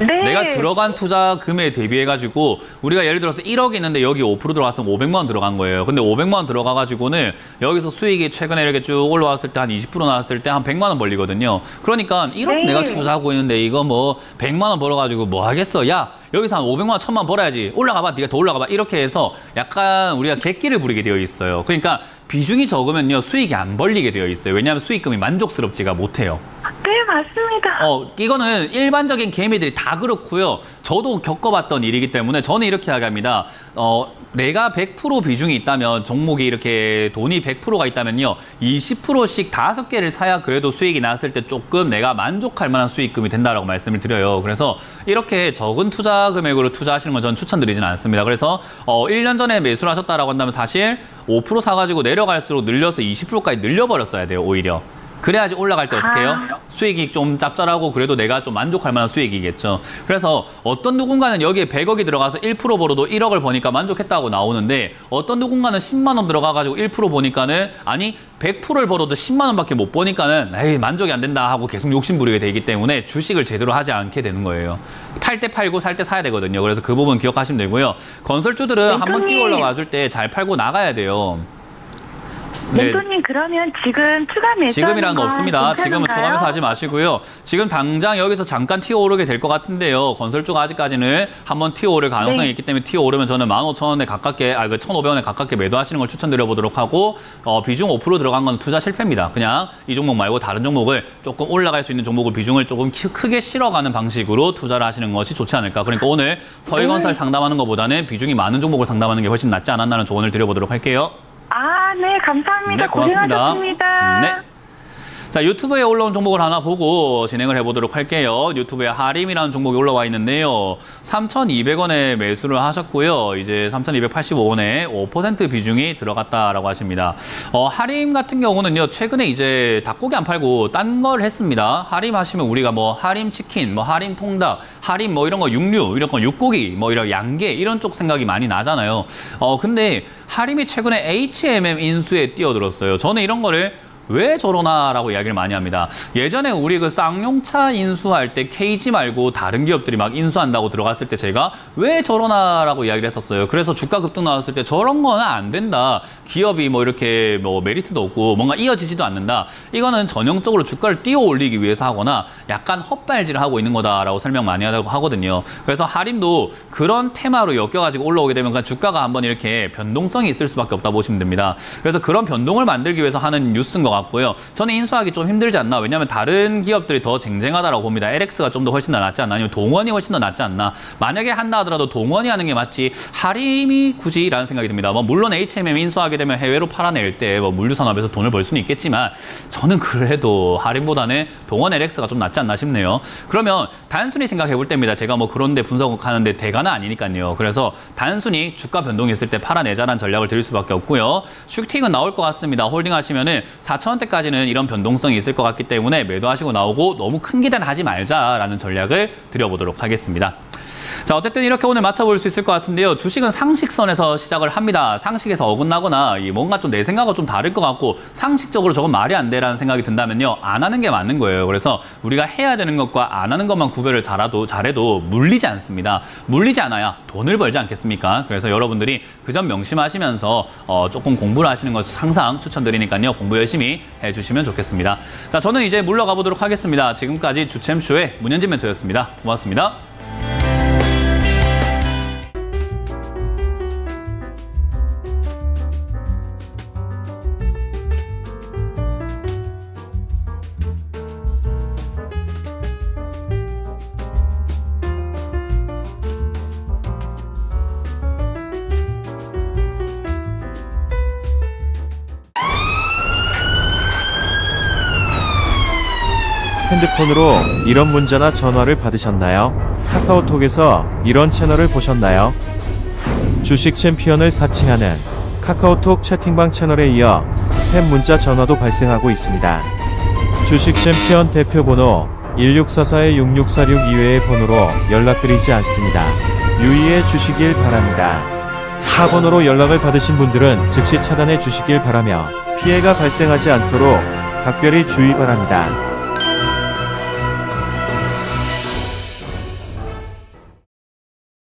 네. 내가 들어간 투자금에 대비해가지고 우리가 예를 들어서 1억이 있는데 여기 5% 들어갔으면 500만 원 들어간 거예요. 근데 500만 원 들어가가지고는 여기서 수익이 최근에 이렇게 쭉 올라왔을 때 한 20% 나왔을 때 한 100만 원 벌리거든요. 그러니까 1억 네. 내가 투자하고 있는데 이거 뭐 100만 원 벌어가지고 뭐 하겠어. 야 여기서 한 500만 원, 1000만 원 벌어야지. 올라가봐. 네가 더 올라가봐. 이렇게 해서 약간 우리가 객기를 부리게 되어 있어요. 그러니까 비중이 적으면요. 수익이 안 벌리게 되어 있어요. 왜냐하면 수익금이 만족스럽지가 못해요. 네, 맞습니다. 이거는 일반적인 개미들이 다 그렇고요. 저도 겪어봤던 일이기 때문에 저는 이렇게 이야기합니다. 내가 100% 비중이 있다면 종목이 이렇게 돈이 100%가 있다면요. 20%씩 5개를 사야 그래도 수익이 났을 때 조금 내가 만족할 만한 수익금이 된다라고 말씀을 드려요. 그래서 이렇게 적은 투자 금액으로 투자하시는 건 저는 추천드리지는 않습니다. 그래서 1년 전에 매수를 하셨다라고 한다면 사실 5% 사가지고 내려갈수록 늘려서 20%까지 늘려버렸어야 돼요. 오히려. 그래야지 올라갈 때 어떻게 해요? 수익이 좀 짭짤하고 그래도 내가 좀 만족할 만한 수익이겠죠. 그래서 어떤 누군가는 여기에 100억이 들어가서 1% 벌어도 1억을 버니까 만족했다고 나오는데 어떤 누군가는 10만 원 들어가가지고 1% 보니까는 아니 100%를 벌어도 10만 원밖에 못 버니까는 에이 만족이 안 된다 하고 계속 욕심부리게 되기 때문에 주식을 제대로 하지 않게 되는 거예요. 팔 때 팔고 살 때 사야 되거든요. 그래서 그 부분 기억하시면 되고요. 건설주들은 한번 뛰어 올라와 줄 때 잘 팔고 나가야 돼요. 멘토님 그러면 지금 추가 매수 지금이란 거 없습니다. 지금은 추가 매수 하지 마시고요. 지금 당장 여기서 잠깐 튀어오르게 될 것 같은데요. 건설주가 아직까지는 한번 튀어오를 가능성이 있기 때문에 튀어오르면 저는 15,000원에 가깝게, 1,500원에 가깝게 매도하시는 걸 추천드려보도록 하고 비중 5% 들어간 건 투자 실패입니다. 그냥 이 종목 말고 다른 종목을 조금 올라갈 수 있는 종목을 비중을 조금 크게 실어가는 방식으로 투자를 하시는 것이 좋지 않을까. 그러니까 오늘 서희건설 상담하는 것보다는 비중이 많은 종목을 상담하는 게 훨씬 낫지 않았나는 조언을 드려보도록 할게요. 네, 감사합니다. 네, 고맙습니다. 고생하셨습니다. 네. 자, 유튜브에 올라온 종목을 하나 보고 진행을 해보도록 할게요. 유튜브에 하림이라는 종목이 올라와 있는데요. 3,200원에 매수를 하셨고요. 이제 3,285원에 5% 비중이 들어갔다라고 하십니다. 하림 같은 경우는요, 최근에 이제 닭고기 안 팔고 딴 걸 했습니다. 하림 하시면 우리가 뭐 하림 치킨, 뭐 하림 통닭, 하림 뭐 이런 거 육류, 이런 거 육고기, 뭐 이런 양계 이런 쪽 생각이 많이 나잖아요. 근데 하림이 최근에 H&M 인수에 뛰어들었어요. 저는 이런 거를 왜 저러나라고 이야기를 많이 합니다. 예전에 우리 그 쌍용차 인수할 때 KG 말고 다른 기업들이 막 인수한다고 들어갔을 때 제가 왜 저러나라고 이야기를 했었어요. 그래서 주가 급등 나왔을 때 저런 거는 안 된다. 기업이 뭐 이렇게 뭐 메리트도 없고 뭔가 이어지지도 않는다. 이거는 전형적으로 주가를 띄워 올리기 위해서 하거나 약간 헛발질을 하고 있는 거다라고 설명 많이 하거든요. 그래서 하림도 그런 테마로 엮여가지고 올라오게 되면 그냥 주가가 한번 이렇게 변동성이 있을 수밖에 없다 보시면 됩니다. 그래서 그런 변동을 만들기 위해서 하는 뉴스인 것 같고요. 저는 인수하기 좀 힘들지 않나. 왜냐하면 다른 기업들이 더 쟁쟁하다라고 봅니다. LX가 좀 더 훨씬 더 낫지 않나. 아니면 동원이 훨씬 더 낫지 않나. 만약에 한다 하더라도 동원이 하는 게 맞지 하림이 굳이라는 생각이 듭니다. 뭐 물론 H&M 인수하게 되면 해외로 팔아낼 때 뭐 물류산업에서 돈을 벌 수는 있겠지만 저는 그래도 할인보다는 동원 LX가 좀 낫지 않나 싶네요. 그러면 단순히 생각해 볼 때입니다. 제가 뭐 그런데 분석하는데 대가는 아니니까요. 그래서 단순히 주가 변동이 있을 때 팔아내자라는 전략을 드릴 수밖에 없고요. 슈팅은 나올 것 같습니다. 홀딩 하시면은 4,000원대까지는 이런 변동성이 있을 것 같기 때문에 매도하시고 나오고 너무 큰 기대는 하지 말자라는 전략을 드려보도록 하겠습니다. 자, 어쨌든 이렇게 오늘 맞춰볼 수 있을 것 같은데요. 주식은 상식선에서 시작을 합니다. 상식에서 어긋나거나 뭔가 좀 내 생각과 좀 다를 것 같고 상식적으로 저건 말이 안 돼라는 생각이 든다면요. 안 하는 게 맞는 거예요. 그래서 우리가 해야 되는 것과 안 하는 것만 구별을 잘해도 물리지 않습니다. 물리지 않아야 돈을 벌지 않겠습니까? 그래서 여러분들이 그 점 명심하시면서 조금 공부를 하시는 것을 항상 추천드리니까요. 공부 열심히 해주시면 좋겠습니다. 자, 저는 이제 물러가 보도록 하겠습니다. 지금까지 주챔쇼의 문현진 멘토였습니다. 고맙습니다. 핸드폰으로 이런 문자나 전화를 받으셨나요? 카카오톡에서 이런 채널을 보셨나요? 주식 챔피언을 사칭하는 카카오톡 채팅방 채널에 이어 스팸 문자 전화도 발생하고 있습니다. 주식 챔피언 대표번호 1644-6646 이외의 번호로 연락드리지 않습니다. 유의해 주시길 바랍니다. 타 번호로 연락을 받으신 분들은 즉시 차단해 주시길 바라며 피해가 발생하지 않도록 각별히 주의 바랍니다.